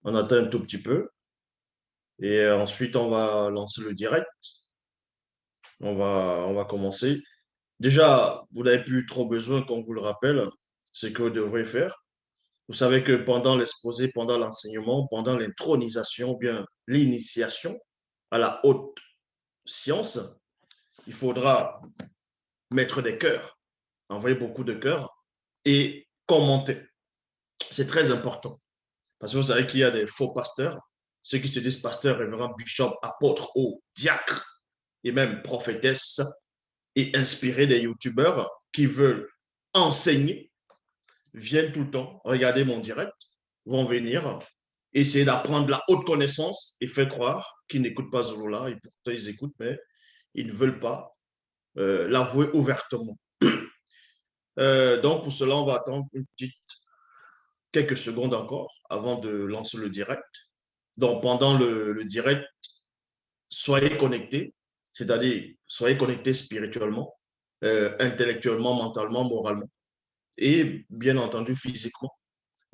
On attend un tout petit peu. Et ensuite, on va lancer le direct. On va commencer. Déjà, vous n'avez plus trop besoin qu'on vous le rappelle, ce que vous devrez faire. Vous savez que pendant l'exposé, pendant l'enseignement, pendant l'intronisation, ou bien l'initiation à la haute science, il faudra mettre des cœurs, envoyer beaucoup de cœurs et commenter. C'est très important. Parce que vous savez qu'il y a des faux pasteurs, ceux qui se disent pasteurs, révérends, bishop, apôtres ou diacres, et même prophétesses, et inspirer des youtubeurs qui veulent enseigner, viennent tout le temps regarder mon direct, vont venir essayer d'apprendre la haute connaissance et faire croire qu'ils n'écoutent pas Zolola, et pourtant ils écoutent, mais ils ne veulent pas l'avouer ouvertement. Donc pour cela, on va attendre quelques secondes encore avant de lancer le direct. Donc pendant le direct, soyez connectés, c'est-à-dire soyez connectés spirituellement, intellectuellement, mentalement, moralement et bien entendu physiquement.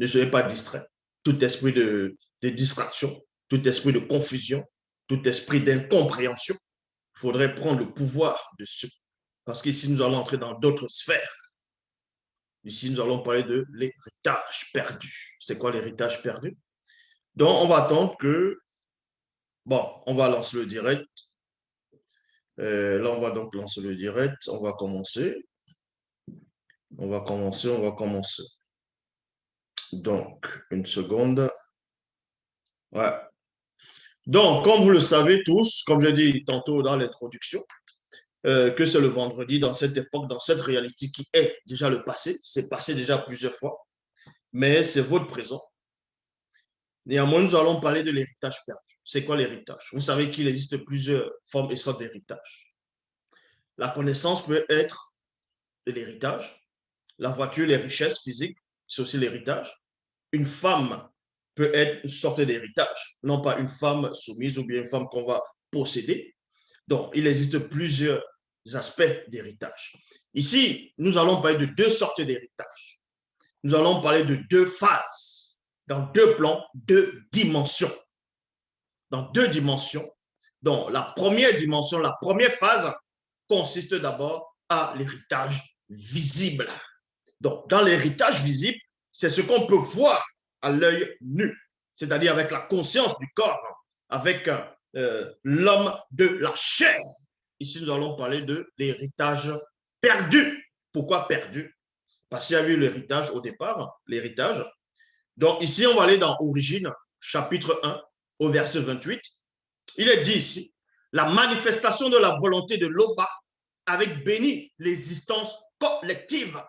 Ne soyez pas distraits. Tout esprit de distraction, tout esprit de confusion, tout esprit d'incompréhension, il faudrait prendre le pouvoir dessus. Parce qu'ici, nous allons entrer dans d'autres sphères. Ici, nous allons parler de l'héritage perdu. C'est quoi l'héritage perdu? Donc, on va attendre que, bon, on va lancer le direct. Là, on va donc lancer le direct. On va commencer. On va commencer, on va commencer. Donc, une seconde. Ouais. Donc, comme vous le savez tous, comme je dis tantôt dans l'introduction, que c'est le vendredi dans cette époque, dans cette réalité qui est déjà le passé, c'est passé déjà plusieurs fois, mais c'est votre présent. Néanmoins, nous allons parler de l'héritage perdu. C'est quoi l'héritage? Vous savez qu'il existe plusieurs formes et sortes d'héritage. La connaissance peut être de l'héritage. La voiture, les richesses physiques, c'est aussi l'héritage. Une femme peut être une sorte d'héritage, non pas une femme soumise ou bien une femme qu'on va posséder. Donc, il existe plusieurs aspects d'héritage. Ici, nous allons parler de deux sortes d'héritage. Nous allons parler de deux phases, dans deux plans, deux dimensions. Dans deux dimensions. Donc, la première dimension, la première phase consiste d'abord à l'héritage visible. Donc, dans l'héritage visible, c'est ce qu'on peut voir à l'œil nu, c'est-à-dire avec la conscience du corps, avec l'homme de la chair. Ici, nous allons parler de l'héritage perdu. Pourquoi perdu? Parce qu'il y a eu l'héritage au départ, l'héritage. Donc, ici, on va aller dans Origine, chapitre 1, au verset 28. Il est dit ici, la manifestation de la volonté de l'Oba avec béni l'existence collective.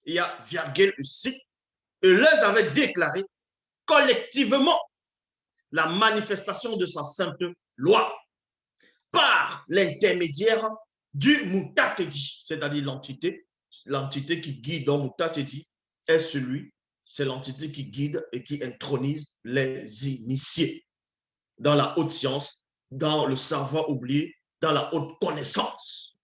Il y a virgule ici. Et leur avait déclaré collectivement la manifestation de sa sainte loi par l'intermédiaire du Mutatedi, c'est-à-dire l'entité qui guide dans Mutatedi est c'est l'entité qui guide et qui intronise les initiés dans la haute science, dans le savoir oublié, dans la haute connaissance.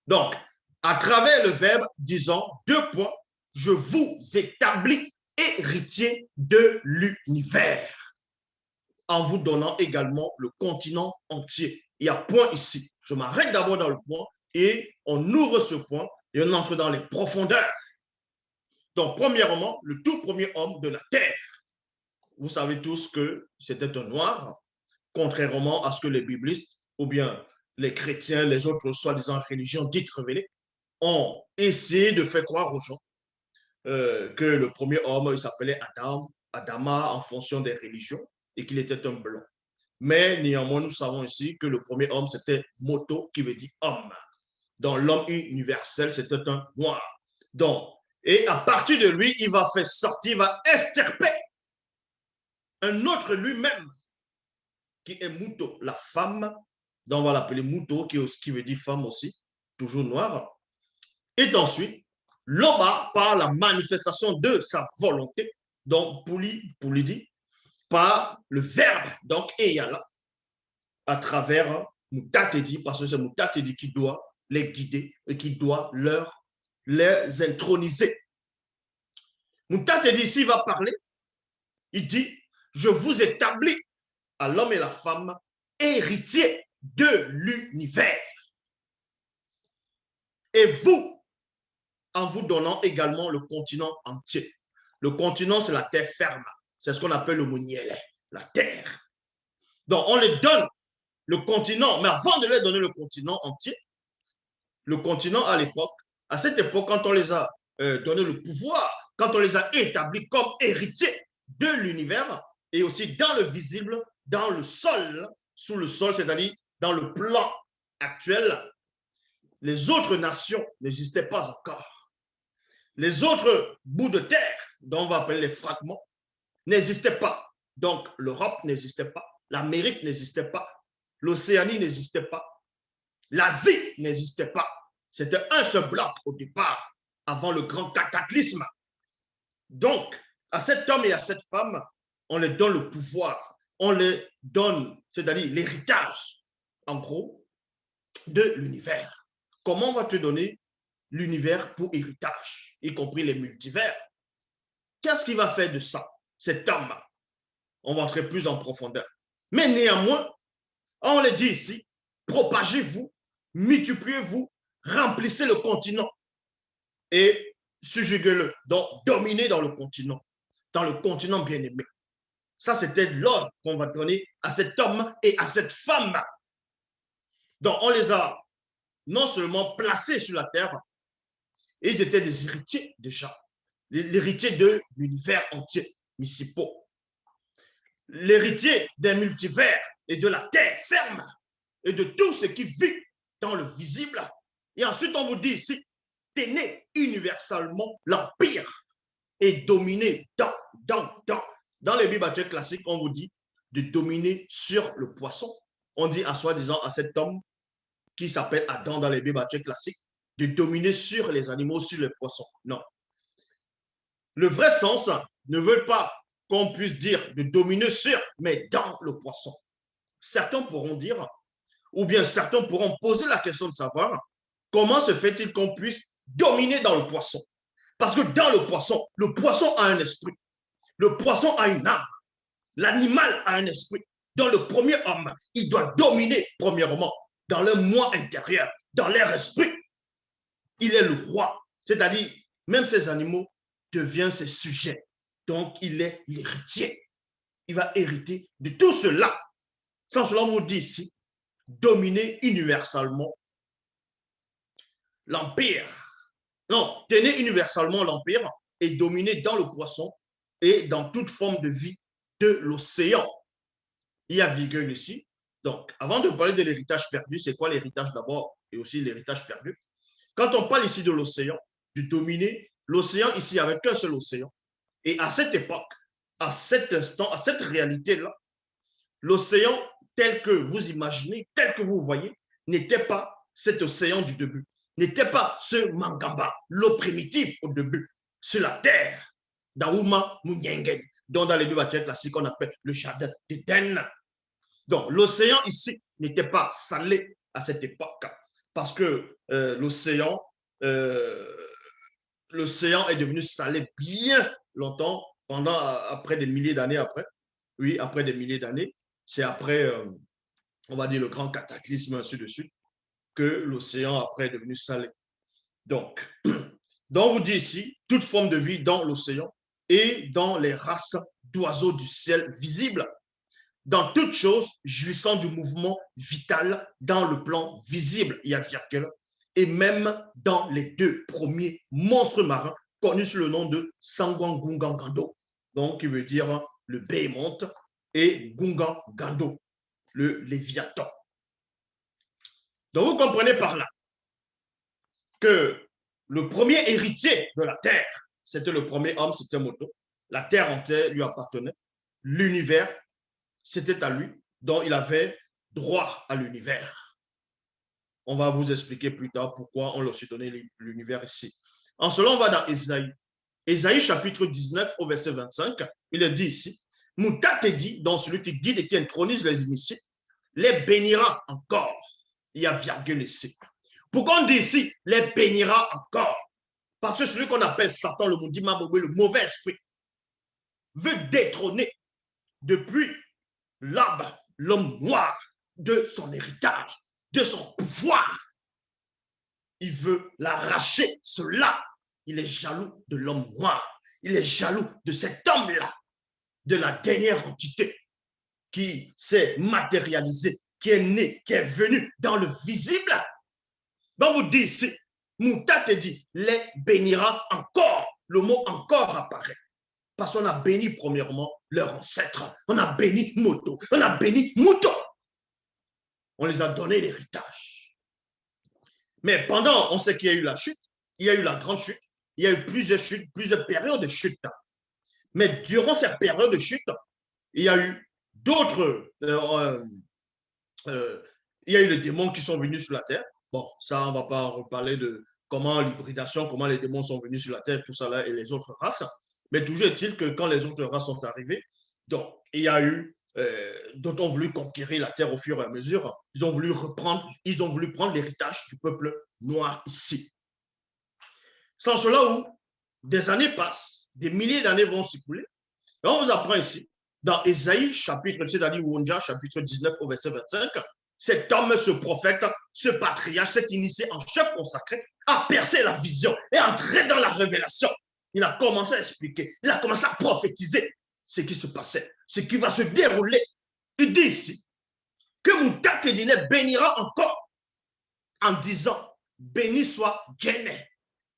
Donc, à travers le verbe, disons, deux points, je vous établis héritier de l'univers, en vous donnant également le continent entier. Il y a point ici. Je m'arrête d'abord dans le point et on ouvre ce point et on entre dans les profondeurs. Donc, premièrement, le tout premier homme de la terre. Vous savez tous que c'était un noir, contrairement à ce que les biblistes ou bien les chrétiens, les autres soi-disant religions dites révélées, ont essayé de faire croire aux gens que le premier homme, il s'appelait Adam, Adama en fonction des religions, et qu'il était un blanc. Mais néanmoins, nous savons ici que le premier homme, c'était Moto, qui veut dire homme. Dans l'homme universel, c'était un noir. Donc, et à partir de lui, il va faire sortir, il va extirper un autre lui-même, qui est Muto, la femme, donc on va l'appeler Muto, qui veut dire femme aussi, toujours noire. Et ensuite, Loba, par la manifestation de sa volonté, donc Poulidi, par le verbe, donc Eyala, à travers Moutatedi, parce que c'est Moutatedi qui doit les guider et qui doit les introniser. Moutatedi, ici, va parler, Il dit, je vous établis à l'homme et la femme héritiers de l'univers. Et vous, en vous donnant également le continent entier. Le continent, c'est la terre ferme. C'est ce qu'on appelle le Muniele, la terre. Donc, on les donne le continent, mais avant de leur donner le continent entier, le continent à cette époque, quand on les a donné le pouvoir, quand on les a établis comme héritiers de l'univers, et aussi dans le visible, dans le sol, sous le sol, c'est-à-dire dans le plan actuel, les autres nations n'existaient pas encore. Les autres bouts de terre, dont on va appeler les fragments, n'existaient pas. Donc, l'Europe n'existait pas, l'Amérique n'existait pas, l'Océanie n'existait pas, l'Asie n'existait pas. C'était un seul bloc au départ, avant le grand cataclysme. Donc, à cet homme et à cette femme, on les donne le pouvoir, on les donne, c'est-à-dire l'héritage, en gros, de l'univers. Comment on va te donner l'univers pour héritage, y compris les multivers? Qu'est-ce qu'il va faire de ça, cet homme? On va entrer plus en profondeur. Mais néanmoins, on le dit ici, propagez-vous, multipliez-vous, remplissez le continent et subjuguez-le, donc dominez dans le continent bien-aimé. Ça, c'était l'ordre qu'on va donner à cet homme et à cette femme. Donc, on les a non seulement placés sur la terre, et ils étaient des héritiers déjà, l'héritier de l'univers entier, municipaux, l'héritier des multivers et de la terre ferme et de tout ce qui vit dans le visible. Et ensuite, on vous dit ici, tenez universellement l'empire et dominez dans les Bibles classiques, on vous dit de dominer sur le poisson. On dit à soi-disant à cet homme qui s'appelle Adam dans les Bibles classiques de dominer sur les animaux, sur les poissons. Non. Le vrai sens ne veut pas qu'on puisse dire de dominer sur, mais dans le poisson. Certains pourront dire, ou bien certains pourront poser la question de savoir comment se fait-il qu'on puisse dominer dans le poisson? Parce que dans le poisson a un esprit. Le poisson a une âme. L'animal a un esprit. Dans le premier homme, il doit dominer premièrement dans leur moi intérieur, dans leur esprit. Il est le roi. C'est-à-dire, même ces animaux deviennent ses sujets. Donc, il est l'héritier. Il va hériter de tout cela. Sans cela, on dit ici, dominer universellement l'empire. Non, tenez universellement l'empire et dominer dans le poisson et dans toute forme de vie de l'océan. Il y a virgule ici. Donc, avant de parler de l'héritage perdu, c'est quoi l'héritage d'abord et aussi l'héritage perdu? Quand on parle ici de l'océan, de dominer l'océan ici, il n'y avait qu'un seul océan. Et à cette époque, à cet instant, à cette réalité-là, l'océan tel que vous imaginez, tel que vous voyez, n'était pas cet océan du début, n'était pas ce Mangamba, l'eau primitive au début, sur la terre, d'Aouma Munyengen, dont dans les bibliothèques classiques on appelle le jardin d'Éden. Donc l'océan ici n'était pas salé à cette époque, parce que l'océan est devenu salé bien longtemps, après des milliers d'années après. Oui, après des milliers d'années. C'est après, on va dire, le grand cataclysme, ainsi de suite, que l'océan après est devenu salé. Donc, on vous dit ici, toute forme de vie dans l'océan et dans les races d'oiseaux du ciel visibles, dans toute chose jouissant du mouvement vital dans le plan visible, il y a virgule, et même dans les deux premiers monstres marins connus sous le nom de Sangwan Gungan Gando, donc qui veut dire le Behemoth, et Gungan Gando, le Léviathan. Donc vous comprenez par là que le premier héritier de la Terre, c'était le premier homme, c'était Moto. La Terre entière lui appartenait. L'univers, c'était à lui, dont il avait droit à l'univers. On va vous expliquer plus tard pourquoi on leur a donné l'univers ici. En cela, on va dans Ésaïe. Ésaïe chapitre 19 au verset 25, il est dit ici, Mouta te dit, dans celui qui guide et qui intronise les initiés, les bénira encore. Il y a virgule ici. Pourquoi on dit ici, les bénira encore? Parce que celui qu'on appelle Satan, le maudit Mabobé, le mauvais esprit, veut détrôner depuis là-bas l'homme noir de son héritage, de son pouvoir. Il veut l'arracher, cela. Il est jaloux de l'homme noir. Il est jaloux de cet homme-là, de la dernière entité qui s'est matérialisée, qui est née, qui est venue dans le visible. Donc vous dites ici, Mouta te dit, les bénira encore. Le mot encore apparaît. Parce qu'on a béni premièrement leurs ancêtres. On a béni Moto. On a béni Mouto. On les a donné l'héritage. Mais pendant, on sait qu'il y a eu la chute, il y a eu la grande chute, il y a eu plusieurs chutes, plusieurs périodes de chute. Mais durant cette période de chute, il y a eu d'autres... il y a eu les démons qui sont venus sur la terre. Bon, ça, on ne va pas reparler de comment l'hybridation, comment les démons sont venus sur la terre, tout ça là, et les autres races. Mais toujours est-il que quand les autres races sont arrivées, donc, il y a eu d'autres ont voulu conquérir la terre au fur et à mesure. Ils ont voulu prendre l'héritage du peuple noir ici. Sans cela où des années passent, des milliers d'années vont s'écouler. Et on vous apprend ici, dans Ésaïe, chapitre, c'est-à-dire Wonja, chapitre 19 au verset 25, cet homme, ce prophète, ce patriarche, cet initié en chef consacré, a percé la vision et entré dans la révélation. Il a commencé à expliquer, il a commencé à prophétiser ce qui se passait, ce qui va se dérouler. Il dit ici que Mouta Kedine bénira encore en disant, béni soit Djené.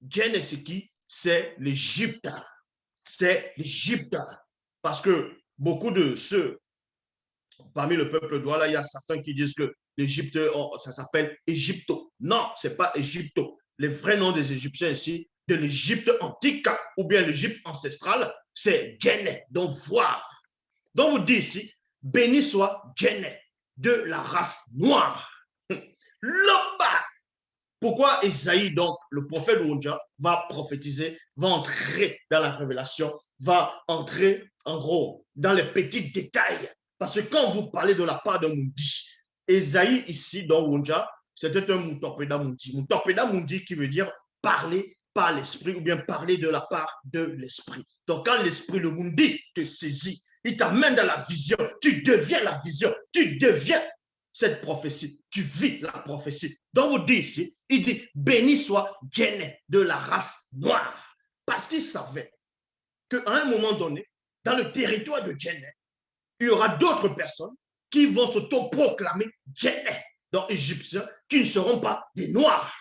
Djené, c'est qui? C'est l'Égypte. C'est l'Égypte. Parce que beaucoup de ceux, parmi le peuple douala, il y a certains qui disent que l'Égypte, ça s'appelle Égypto. Non, ce n'est pas Égypto. Les vrais noms des Égyptiens ici, de l'Égypte antique ou bien l'Égypte ancestrale, c'est Djené, donc voir. Donc vous dites ici, béni soit Djené, de la race noire. Là-bas. Pourquoi Esaïe, donc, le prophète Wonja, va prophétiser, va entrer dans la révélation, va entrer, en gros, dans les petits détails. Parce que quand vous parlez de la part d'un Mundi, Esaïe, ici, dans Wonja, c'était un Moutopeda Mundi. Moutopeda Mundi qui veut dire parler par l'esprit ou bien parler de la part de l'esprit. Donc, quand l'esprit, le Mundi, te saisit, il t'amène dans la vision, tu deviens la vision, tu deviens cette prophétie, tu vis la prophétie. Donc, vous dites ici, il dit, béni soit Djené de la race noire. Parce qu'il savait qu'à un moment donné, dans le territoire de Djené, il y aura d'autres personnes qui vont s'auto-proclamer Djené, donc égyptiens, qui ne seront pas des noirs.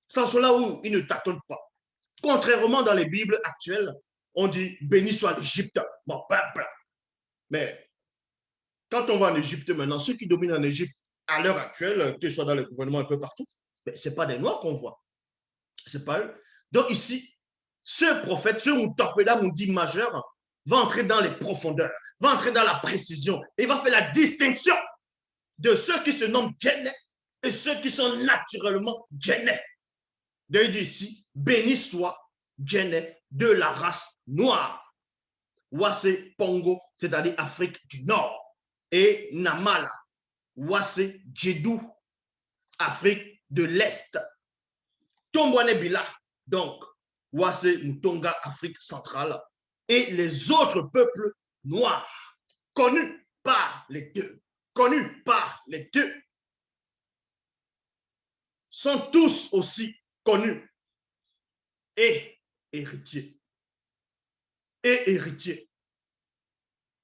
Sans cela où ils ne tâtonnent pas. Contrairement dans les Bibles actuelles, on dit, béni soit l'Égypte, mon peuple. Mais quand on va en Égypte maintenant, ceux qui dominent en Égypte à l'heure actuelle, que ce soit dans le gouvernement un peu partout, ce n'est pas des Noirs qu'on voit. C'est pas eux. Donc ici, ce prophète, ce Moutapeda Moudi majeur, va entrer dans les profondeurs, va entrer dans la précision et va faire la distinction de ceux qui se nomment Djené et ceux qui sont naturellement Djené. Donc il dit ici, béni soit Djené de la race noire. Wase Pongo, c'est-à-dire Afrique du Nord. Et Namala, Wase Djedou, Afrique de l'Est. Tongwane Bila, donc Wase Mutonga, Afrique centrale. Et les autres peuples noirs, connus par les deux, sont tous aussi connus et héritiers.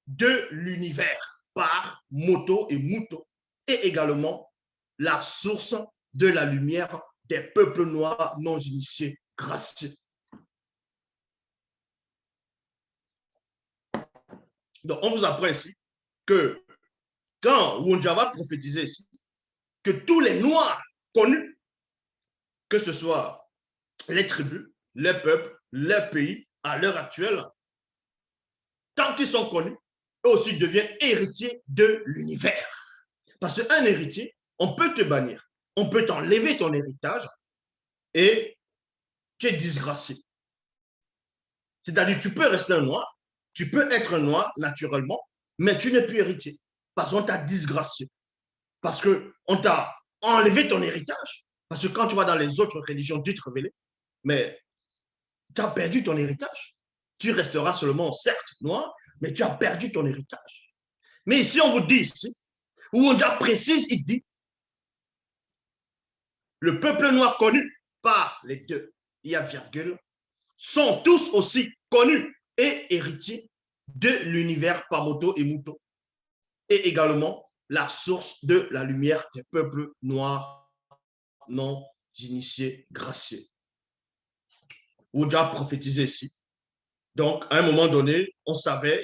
De l'univers par Moto et Muto, et également la source de la lumière des peuples noirs non initiés gracieux. Donc, on vous apprend ici que quand Wonja va prophétiser ici, que tous les noirs connus, que ce soit les tribus, les peuples, les pays, à l'heure actuelle, tant qu'ils sont connus, eux aussi deviennent héritiers de l'univers. Parce qu'un héritier, on peut te bannir, on peut t'enlever ton héritage et tu es disgracié. C'est-à-dire, tu peux rester un noir, tu peux être un noir naturellement, mais tu n'es plus héritier parce qu'on t'a disgracié, parce qu'on t'a enlevé ton héritage. Parce que quand tu vas dans les autres religions dites révélées, mais tu as perdu ton héritage. tu resteras seulement, certes, noir, mais tu as perdu ton héritage. Mais ici, on vous dit ici, où on déjà précise, il dit, le peuple noir connu par les deux, il y a virgule, sont tous aussi connus et héritiers de l'univers Pamoto et Muto, et également la source de la lumière des peuples noirs non initiés, graciés. Ouja a prophétisé ici. Donc, à un moment donné, il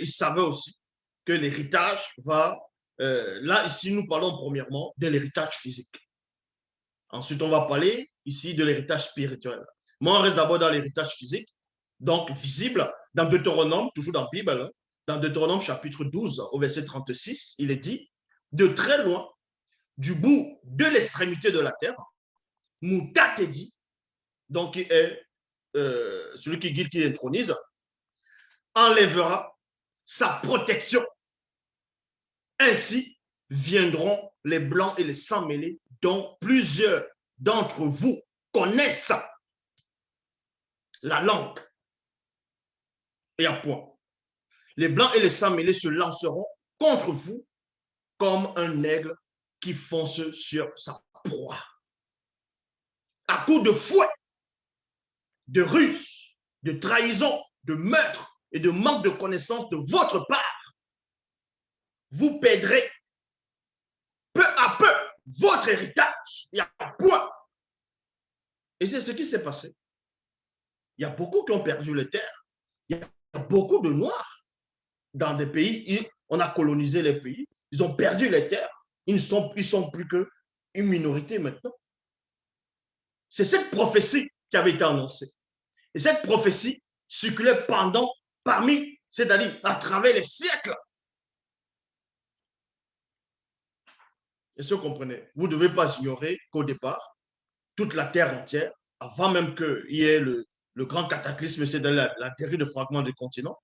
savait aussi que l'héritage va, là, ici, nous parlons premièrement de l'héritage physique. Ensuite, on va parler ici de l'héritage spirituel. Moi, on reste d'abord dans l'héritage physique, donc visible, dans Deutéronome, toujours dans la Bible, hein, dans Deutéronome chapitre 12, au verset 36, il est dit, de très loin, du bout de l'extrémité de la terre, Mouta dit, donc qui est celui qui guide, qui intronise, enlèvera sa protection. Ainsi viendront les blancs et les sans-mêlés, dont plusieurs d'entre vous connaissent la langue. Et à point. Les blancs et les sans-mêlés se lanceront contre vous comme un aigle qui fonce sur sa proie. À coups de fouet, de ruse, de trahison, de meurtre et de manque de connaissance de votre part, vous perdrez peu à peu votre héritage. Il y a point. Et c'est ce qui s'est passé. Il y a beaucoup qui ont perdu les terres. Il y a beaucoup de Noirs dans des pays. On a colonisé les pays. Ils ont perdu les terres. Ils sont plus qu'une minorité maintenant. C'est cette prophétie qui avait été annoncée. Et cette prophétie circulait c'est-à-dire à travers les siècles. Est-ce que vous comprenez? Vous ne devez pas ignorer qu'au départ, toute la terre entière, avant même qu'il y ait le grand cataclysme, c'est la dérive de fragments du continent,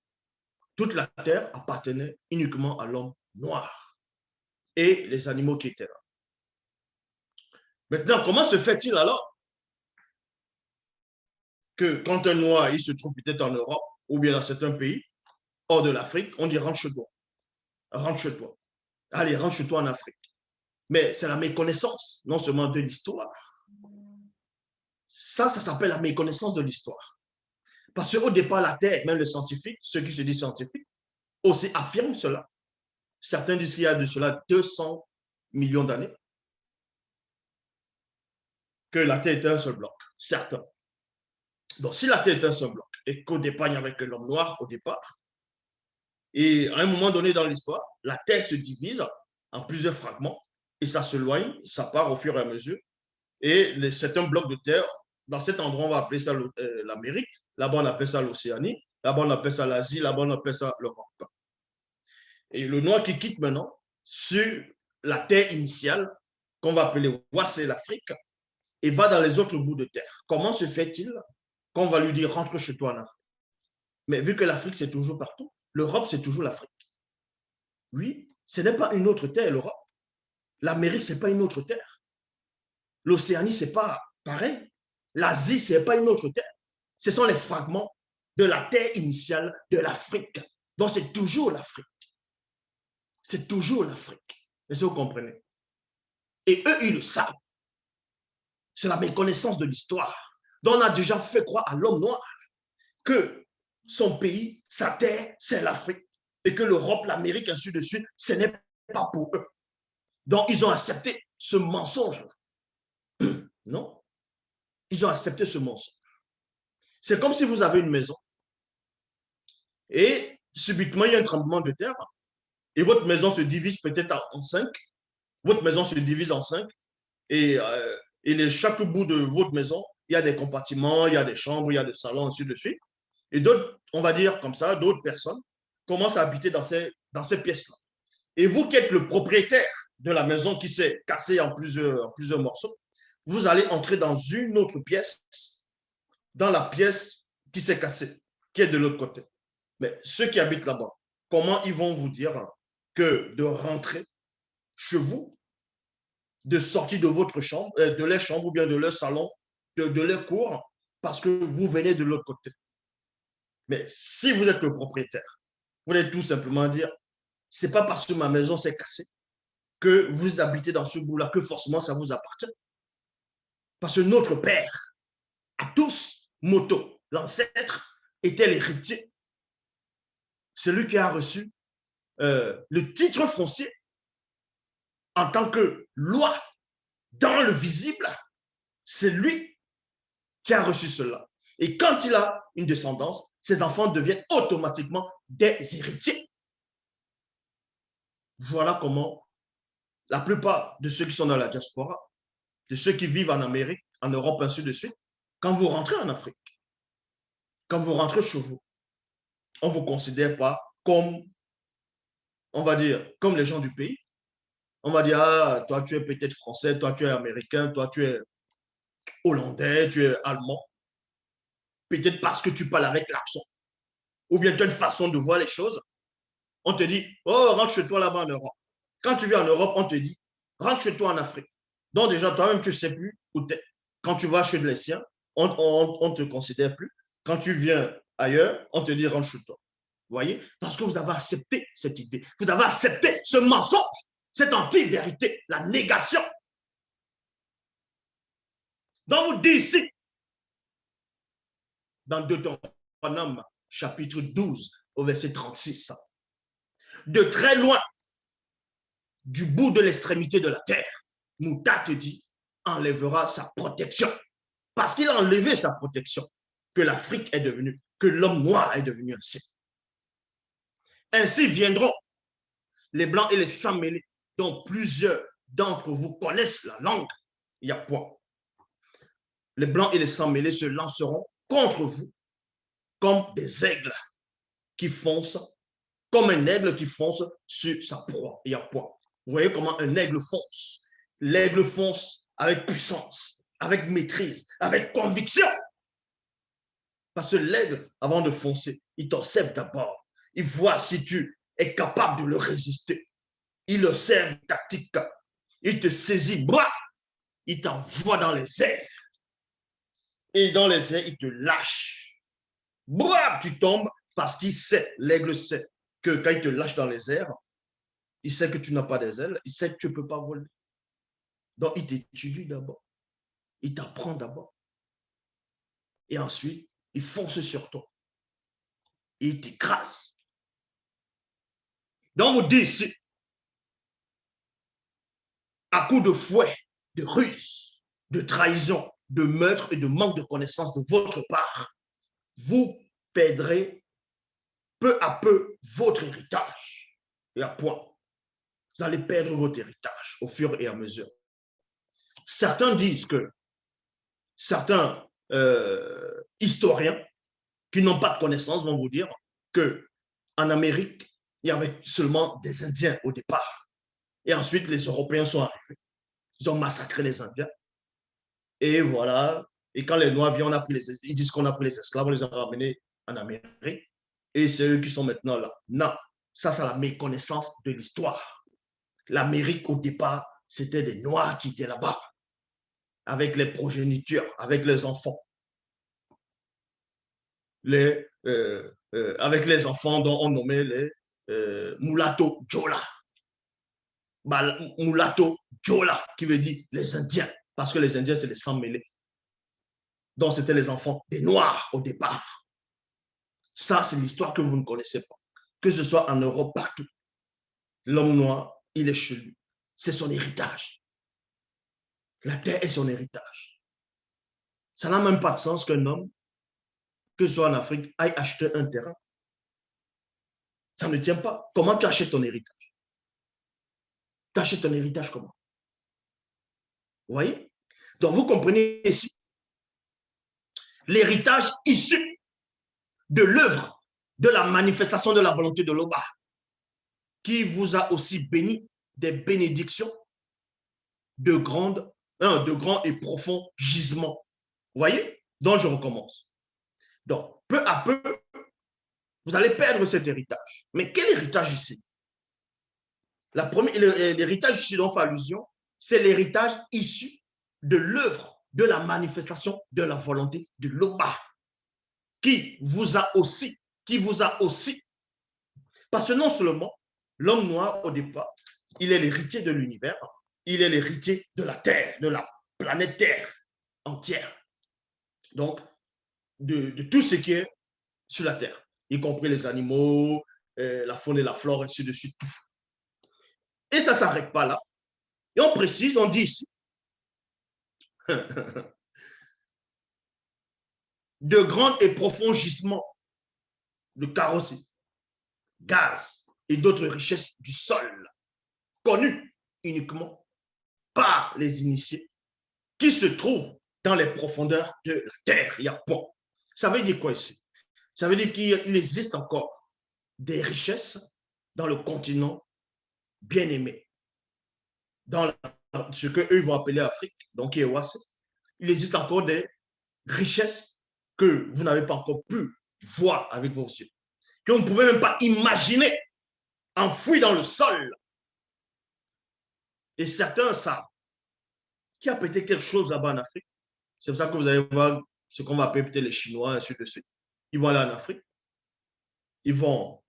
toute la terre appartenait uniquement à l'homme noir et les animaux qui étaient là. Maintenant, comment se fait-il alors que quand un noir il se trouve peut-être en Europe ou bien dans certains pays, hors de l'Afrique, on dit rentre chez toi. Rentre chez toi. Allez, rentre chez toi en Afrique. Mais c'est la méconnaissance, non seulement de l'histoire. Ça s'appelle la méconnaissance de l'histoire. Parce qu'au départ, la Terre, même les scientifiques, ceux qui se disent scientifiques, aussi affirment cela. Certains disent qu'il y a de cela 200 millions d'années que la Terre était un seul bloc. Certains. Donc, si la Terre est un seul bloc et qu'au départ, il n'y avait que l'homme noir au départ, et à un moment donné dans l'histoire, la Terre se divise en plusieurs fragments et ça s'éloigne, ça part au fur et à mesure. Et c'est un bloc de terre. Dans cet endroit, on va appeler ça l'Amérique. Là-bas, on appelle ça l'Océanie. Là-bas, on appelle ça l'Asie. Là-bas, on appelle ça l'Europe. Et le noir qui quitte maintenant sur la terre initiale, qu'on va appeler c'est l'Afrique, et va dans les autres bouts de terre. Comment se fait-il qu'on va lui dire rentre chez toi en Afrique? Mais vu que l'Afrique, c'est toujours partout, l'Europe, c'est toujours l'Afrique. Oui, ce n'est pas une autre terre, l'Europe. L'Amérique, ce n'est pas une autre terre. L'Océanie, ce n'est pas pareil. L'Asie, ce n'est pas une autre terre. Ce sont les fragments de la terre initiale de l'Afrique. Donc, c'est toujours l'Afrique. C'est toujours l'Afrique. Est-ce que vous comprenez? Et eux, ils le savent. C'est la méconnaissance de l'histoire. Donc, on a déjà fait croire à l'homme noir que son pays, sa terre, c'est l'Afrique. Et que l'Europe, l'Amérique, ainsi de suite, ce n'est pas pour eux. Donc, ils ont accepté ce mensonge-là. Non? Ils ont accepté ce mensonge. C'est comme si vous avez une maison et subitement, il y a un tremblement de terre et votre maison se divise peut-être en 5. Votre maison se divise en 5 et, chaque bout de votre maison, il y a des compartiments, il y a des chambres, il y a des salons, ainsi de suite. Et d'autres, on va dire comme ça, d'autres personnes commencent à habiter dans ces pièces-là. Et vous qui êtes le propriétaire de la maison qui s'est cassée en plusieurs morceaux, vous allez entrer dans une autre pièce, dans la pièce qui s'est cassée, qui est de l'autre côté. Mais ceux qui habitent là-bas, comment ils vont vous dire que de rentrer chez vous, de sortir de votre chambre, de leur chambre ou bien de leur salon, de leur cour, parce que vous venez de l'autre côté? Mais si vous êtes le propriétaire, vous allez tout simplement dire, c'est pas parce que ma maison s'est cassée que vous habitez dans ce bout-là que forcément ça vous appartient. Parce que notre père, à tous, Moto, l'ancêtre, était l'héritier. Celui qui a reçu le titre foncier en tant que loi dans le visible, c'est lui qui a reçu cela. Et quand il a une descendance, ses enfants deviennent automatiquement des héritiers. Voilà comment la plupart de ceux qui sont dans la diaspora, de ceux qui vivent en Amérique, en Europe, ainsi de suite, quand vous rentrez en Afrique, quand vous rentrez chez vous, on ne vous considère pas comme, on va dire, comme les gens du pays. On va dire, ah, toi, tu es peut-être français, toi, tu es américain, toi, tu es hollandais, tu es allemand. Peut-être parce que tu parles avec l'accent. Ou bien tu as une façon de voir les choses. On te dit, oh, rentre chez toi là-bas en Europe. Quand tu viens en Europe, on te dit, rentre chez toi en Afrique. Donc déjà, toi-même, tu ne sais plus où tu es. Quand tu vas chez les siens, on ne te considère plus. Quand tu viens ailleurs, on te dit, rentre chez toi. Vous voyez? Parce que vous avez accepté cette idée. Vous avez accepté ce mensonge, cette anti-vérité, la négation. Donc vous dites ici, dans Deutéronome, chapitre 12, au verset 36, de très loin, du bout de l'extrémité de la terre, Mouta te dit, enlèvera sa protection. Parce qu'il a enlevé sa protection, que l'Afrique est devenue, que l'homme noir est devenu ainsi. Ainsi viendront les blancs et les sans-mêlés, dont plusieurs d'entre vous connaissent la langue. Il y a point. Les blancs et les sans-mêlés se lanceront contre vous comme des aigles qui foncent, comme un aigle qui fonce sur sa proie. Il y a point. Vous voyez comment un aigle fonce. L'aigle fonce avec puissance, avec maîtrise, avec conviction. Parce que l'aigle, avant de foncer, il t'observe d'abord. Il voit si tu es capable de le résister. Il observe une tactique. Il te saisit, bras, il t'envoie dans les airs. Et dans les airs, il te lâche. Bras, tu tombes parce qu'il sait, l'aigle sait que quand il te lâche dans les airs, il sait que tu n'as pas des ailes, il sait que tu ne peux pas voler. Donc, il t'étudie d'abord. Il t'apprend d'abord. Et ensuite, il fonce sur toi. Et il t'écrase. Donc, vous dites ici, à coup de fouet, de ruse, de trahison, de meurtre et de manque de connaissance de votre part, vous perdrez peu à peu votre héritage. Et à point. Vous allez perdre votre héritage au fur et à mesure. Certains disent que certains historiens qui n'ont pas de connaissances vont vous dire qu'en Amérique, il y avait seulement des Indiens au départ. Et ensuite, les Européens sont arrivés. Ils ont massacré les Indiens. Et voilà. Et quand les Noirs viennent, ils disent qu'on a pris les esclaves, on les a ramenés en Amérique. Et c'est eux qui sont maintenant là. Non, ça, c'est la méconnaissance de l'histoire. L'Amérique, au départ, c'était des Noirs qui étaient là-bas, avec les progénitures, avec les enfants. Avec les enfants dont on nommait les mulatto Jola. Mulatto Jola, qui veut dire les Indiens, parce que les Indiens, c'est les sans-mêlés. Donc, c'était les enfants des Noirs au départ. Ça, c'est l'histoire que vous ne connaissez pas. Que ce soit en Europe, partout. L'homme noir, il est chez lui. C'est son héritage. La terre est son héritage. Ça n'a même pas de sens qu'un homme, que ce soit en Afrique, aille acheter un terrain. Ça ne tient pas. Comment tu achètes ton héritage? Tu achètes ton héritage comment? Vous voyez? Donc, vous comprenez ici l'héritage issu de l'œuvre, de la manifestation de la volonté de l'Oba, qui vous a aussi béni des bénédictions de grands et profonds gisements. Vous voyez? Donc, je recommence. Donc, peu à peu, vous allez perdre cet héritage. Mais quel héritage ici? L'héritage ici dont on fait allusion, c'est l'héritage issu de l'œuvre, de la manifestation de la volonté de l'Oba, qui vous a aussi qui vous a aussi. Parce que non seulement l'homme noir, au départ, il est l'héritier de l'univers, il est l'héritier de la Terre, de la planète Terre entière. Donc, de tout ce qui est sur la Terre, y compris les animaux, la faune et la flore, ainsi de suite. Et ça ne s'arrête pas là. Et on précise, on dit ici, de grands et profonds gisements de carrosserie, gaz et d'autres richesses du sol, connues uniquement par les initiés, qui se trouvent dans les profondeurs de la terre. Il y a point. Ça veut dire quoi ici? Ça veut dire qu'il existe encore des richesses dans le continent bien-aimé, dans ce qu'eux vont appeler Afrique, donc Iewase. Il existe encore des richesses que vous n'avez pas encore pu voir avec vos yeux, que vous ne pouvez même pas imaginer, enfouies dans le sol. Et certains savent qu'il y a peut-être quelque chose là-bas en Afrique. C'est pour ça que vous allez voir ce qu'on va appeler peut-être les Chinois, ainsi de suite. Ils vont aller en Afrique. Ils vont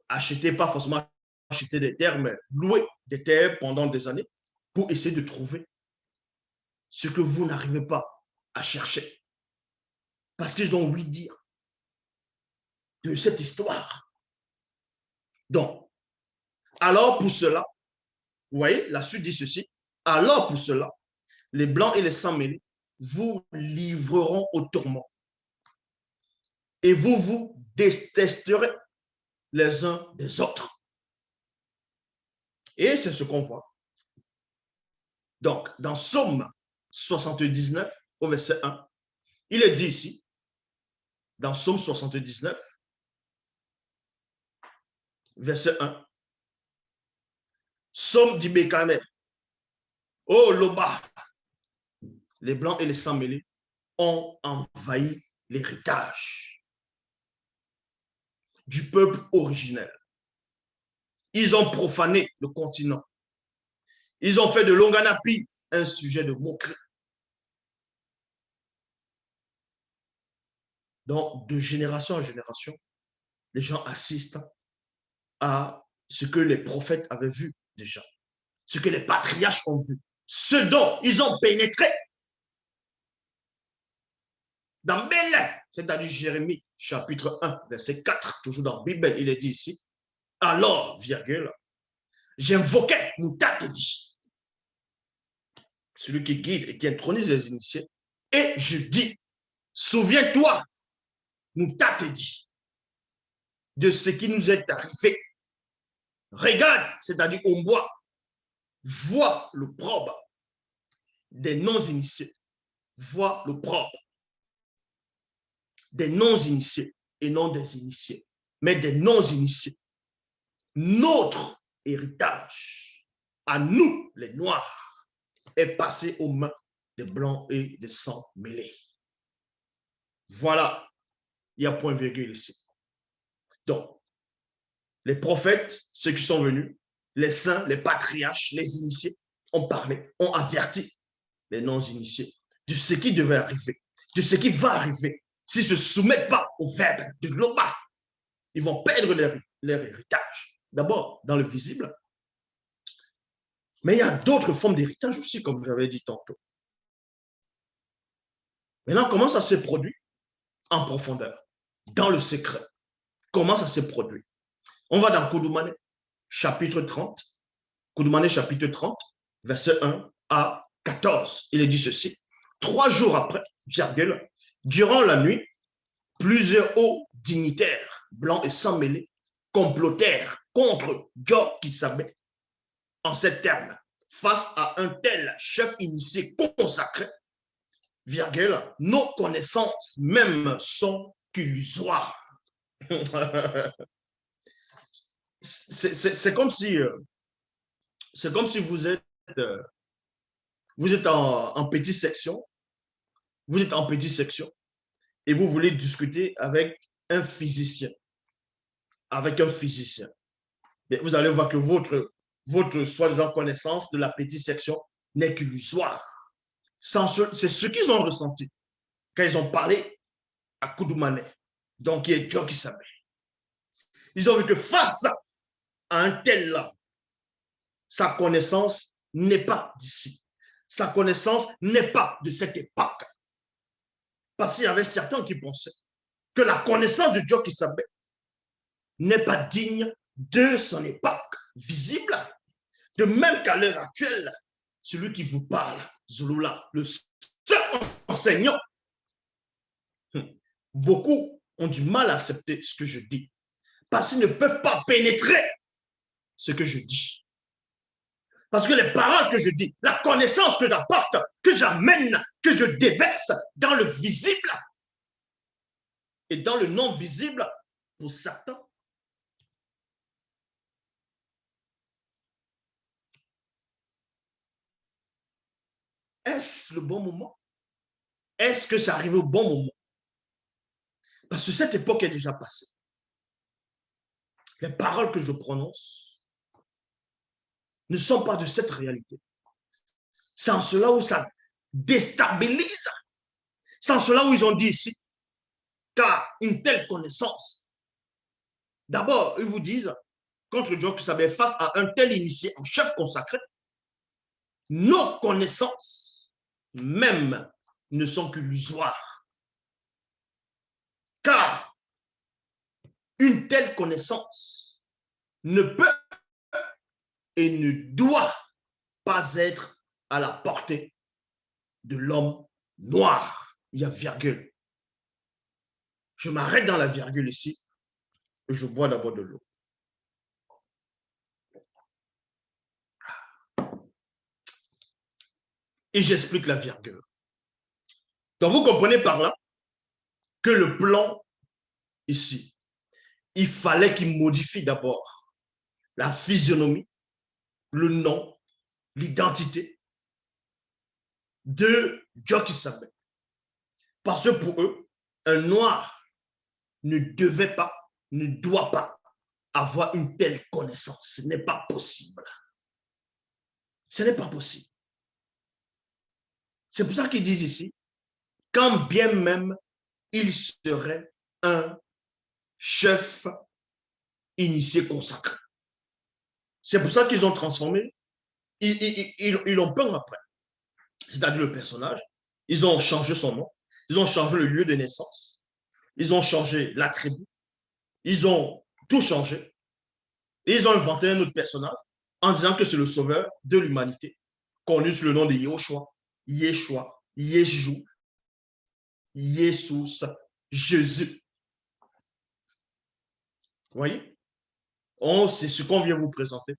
acheter, pas forcément acheter des terres, mais louer des terres pendant des années pour essayer de trouver ce que vous n'arrivez pas à chercher. Parce qu'ils ont ouï dire de cette histoire. Donc, alors pour cela, vous voyez, la suite dit ceci, alors pour cela, les blancs et les sans-mêlés vous livreront au tourment. Et vous vous détesterez les uns des autres. Et c'est ce qu'on voit. Donc, dans Psaume 79, au verset 1, il est dit ici, dans Psaume 79, verset 1, Psaume d'Ibekane, oh Loba, les blancs et les sans-mêlés ont envahi l'héritage du peuple originel. Ils ont profané le continent. Ils ont fait de l'Onganapi un sujet de moquerie. Donc, de génération en génération, les gens assistent à ce que les prophètes avaient vu déjà, ce que les patriarches ont vu, ce dont ils ont pénétré. Dans Bélin, c'est-à-dire Jérémie, chapitre 1, verset 4, toujours dans la Bible, il est dit ici, alors, virgule, j'invoquais Moutatedi, celui qui guide et qui intronise les initiés, et je dis, souviens-toi, Moutatedi, de ce qui nous est arrivé. Regarde, c'est-à-dire on voit le probe des non-initiés, voit le probe des non-initiés et non des initiés, mais des non-initiés. Notre héritage, à nous, les Noirs, est passé aux mains des Blancs et des sans-mêlés. Voilà, il y a point virgule ici. Donc, les prophètes, ceux qui sont venus, les saints, les patriarches, les initiés, ont parlé, ont averti les non-initiés de ce qui devait arriver, de ce qui va arriver. S'ils ne se soumettent pas au verbe de l'Oba, ils vont perdre leur héritage. D'abord, dans le visible, mais il y a d'autres formes d'héritage aussi, comme j'avais dit tantôt. Maintenant, comment ça se produit? En profondeur, dans le secret. Comment ça se produit? On va dans Koudoumane, chapitre 30. Koudoumane, chapitre 30, verset 1 à 14. Il est dit ceci. 3 jours après, virgule, durant la nuit, plusieurs hauts dignitaires, blancs et sans mêlés, complotèrent contre Djo Kisabé en ces termes. Face à un tel chef initié consacré, virgule, nos connaissances même sont illusoires. C'est comme si vous êtes en petite section, et vous voulez discuter avec un physicien, Mais vous allez voir que votre soi-disant connaissance de la petite section n'est qu'illusoire. C'est ce qu'ils ont ressenti quand ils ont parlé à Koudoumane. Donc, il y a Dieu qui savait. Ils ont vu que face à un tel là, sa connaissance n'est pas d'ici. Sa connaissance n'est pas de cette époque. Parce qu'il y avait certains qui pensaient que la connaissance de Dieu qui savait n'est pas digne de son époque visible. De même qu'à l'heure actuelle, celui qui vous parle, Zulula, le seul enseignant, beaucoup ont du mal à accepter ce que je dis parce qu'ils ne peuvent pas pénétrer ce que je dis. Parce que les paroles que je dis, la connaissance que j'apporte, que j'amène, que je déverse dans le visible et dans le non visible, pour certains, est-ce le bon moment? Est-ce que ça arrive au bon moment? Parce que cette époque est déjà passée. Les paroles que je prononce ne sont pas de cette réalité. C'est en cela où ça déstabilise. C'est en cela où ils ont dit ici, car une telle connaissance, d'abord, ils vous disent, contre Dieu que ça fait face à un tel initié, un chef consacré, nos connaissances même ne sont qu'illusoires. Car une telle connaissance ne peut et ne doit pas être à la portée de l'homme noir. Il y a virgule. Je m'arrête dans la virgule ici et je bois d'abord de l'eau. Et j'explique la virgule. Donc, vous comprenez par là que le plan ici, il fallait qu'il modifie d'abord la physionomie, le nom, l'identité de Djokisabé. Parce que pour eux, un noir ne devait pas, ne doit pas avoir une telle connaissance. Ce n'est pas possible. Ce n'est pas possible. C'est pour ça qu'ils disent ici, quand bien même il serait un chef initié consacré. C'est pour ça qu'ils ont transformé, ils l'ont peint après. C'est-à-dire le personnage, ils ont changé son nom, ils ont changé le lieu de naissance, ils ont changé la tribu, ils ont tout changé. Et ils ont inventé un autre personnage en disant que c'est le sauveur de l'humanité, connu sous le nom de Yahushua, Yeshua, Yeshua, Jesus, Jésus. Vous voyez? C'est ce qu'on vient vous présenter.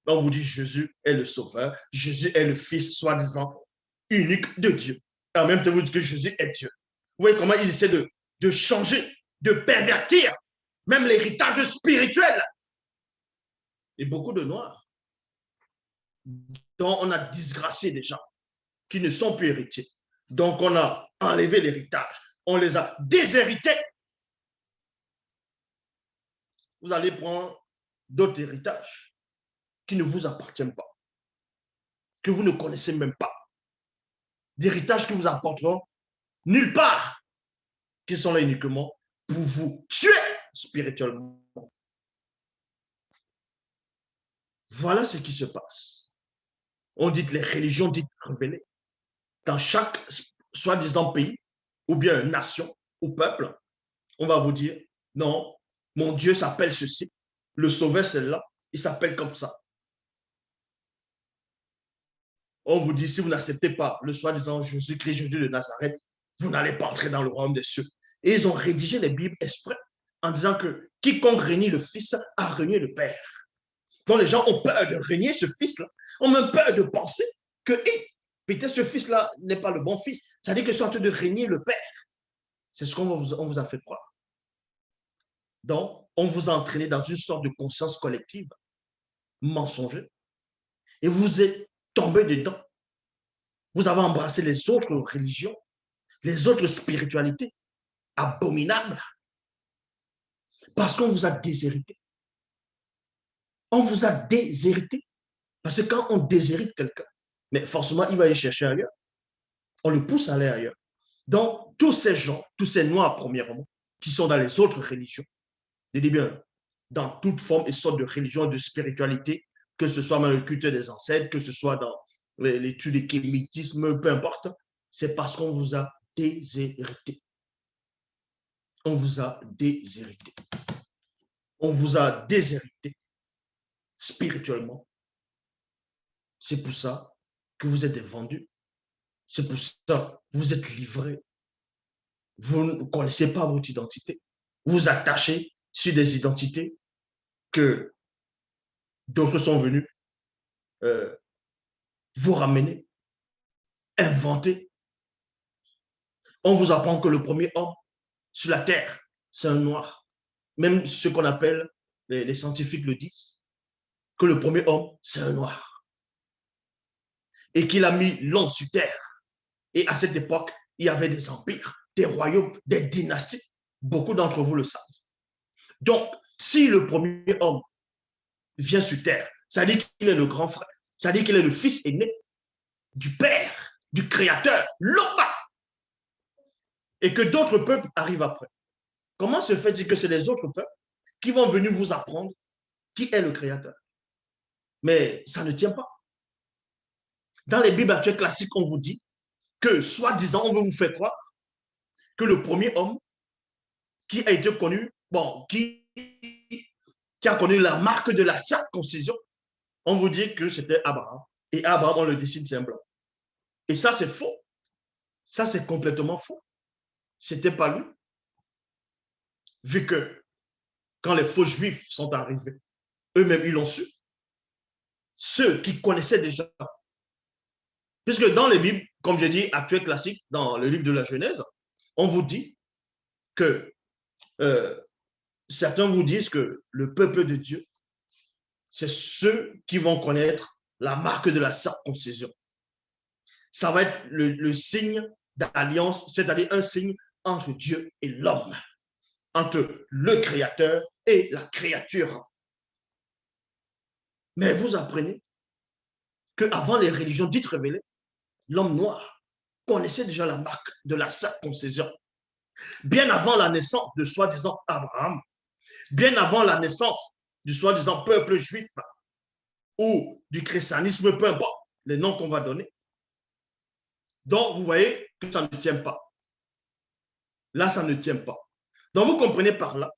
On vous dit Jésus est le sauveur, Jésus est le fils soi-disant unique de Dieu. Et en même temps, vous dites que Jésus est Dieu. Vous voyez comment ils essaient de changer, de pervertir même l'héritage spirituel. Et beaucoup de Noirs, dont on a disgracié des gens qui ne sont plus héritiers. Donc, on a enlevé l'héritage. On les a déshérités. Vous allez prendre d'autres héritages qui ne vous appartiennent pas, que vous ne connaissez même pas. D'héritages qui vous apporteront nulle part, qui sont là uniquement pour vous tuer spirituellement. Voilà ce qui se passe. On dit que les religions dites révélées dans chaque soi-disant pays ou bien nation ou peuple, on va vous dire, non, mon Dieu s'appelle ceci, le sauveur c'est là, il s'appelle comme ça. On vous dit, si vous n'acceptez pas le soi-disant Jésus-Christ, Jésus de Nazareth, vous n'allez pas entrer dans le royaume des cieux. Et ils ont rédigé les Bibles exprès en disant que quiconque renie le Fils a renié le Père. Donc les gens ont peur de renier ce Fils-là, ont même peur de penser que peut-être ce Fils-là n'est pas le bon Fils. C'est-à-dire que c'est en train de renier le Père. C'est ce qu'on vous a fait croire. Donc, on vous a entraîné dans une sorte de conscience collective mensonger et vous êtes tombé dedans. Vous avez embrassé les autres religions, les autres spiritualités abominables parce qu'on vous a déshérité. On vous a déshérité. Parce que quand on déshérite quelqu'un, mais forcément, il va aller chercher ailleurs. On le pousse à aller ailleurs. Donc, tous ces gens, tous ces noirs, premièrement, qui sont dans les autres religions. Je dis bien, dans toute forme et sorte de religion, de spiritualité, que ce soit dans le culte des ancêtres, que ce soit dans l'étude du kémitisme, peu importe, c'est parce qu'on vous a déshérité. On vous a déshérité. On vous a déshérité spirituellement. C'est pour ça que vous êtes vendus. C'est pour ça que vous êtes livrés. Vous ne connaissez pas votre identité. Vous vous attachez sur des identités que d'autres sont venus vous ramener, inventer. On vous apprend que le premier homme sur la terre, c'est un noir. Même ce qu'on appelle, les scientifiques le disent, que le premier homme, c'est un noir. Et qu'il a mis l'homme sur terre. Et à cette époque, il y avait des empires, des royaumes, des dynasties. Beaucoup d'entre vous le savent. Donc, si le premier homme vient sur terre, ça dit qu'il est le grand frère, ça dit qu'il est le fils aîné du Père, du Créateur, l'homme, et que d'autres peuples arrivent après. Comment se fait-il que c'est les autres peuples qui vont venir vous apprendre qui est le Créateur? Mais ça ne tient pas. Dans les Bibles actuelles classiques, on vous dit que, soi-disant, on veut vous faire croire que le premier homme qui a été connu, qui a connu la marque de la circoncision, on vous dit que c'était Abraham. Et Abraham, on le dessine, c'est un blanc. Et ça, c'est faux. Ça, c'est complètement faux. C'était pas lui. Vu que quand les faux juifs sont arrivés, eux-mêmes, ils l'ont su. Ceux qui connaissaient déjà. Puisque dans les Bibles, comme j'ai dit, actuel classique, dans le livre de la Genèse, on vous dit que certains vous disent que le peuple de Dieu, c'est ceux qui vont connaître la marque de la circoncision. Ça va être le signe d'alliance, c'est-à-dire un signe entre Dieu et l'homme, entre le Créateur et la créature. Mais vous apprenez qu'avant les religions dites révélées, l'homme noir connaissait déjà la marque de la circoncision. Bien avant la naissance de soi-disant Abraham, bien avant la naissance du soi-disant peuple juif ou du christianisme, peu importe les noms qu'on va donner. Donc, vous voyez que ça ne tient pas. Là, ça ne tient pas. Donc, vous comprenez par là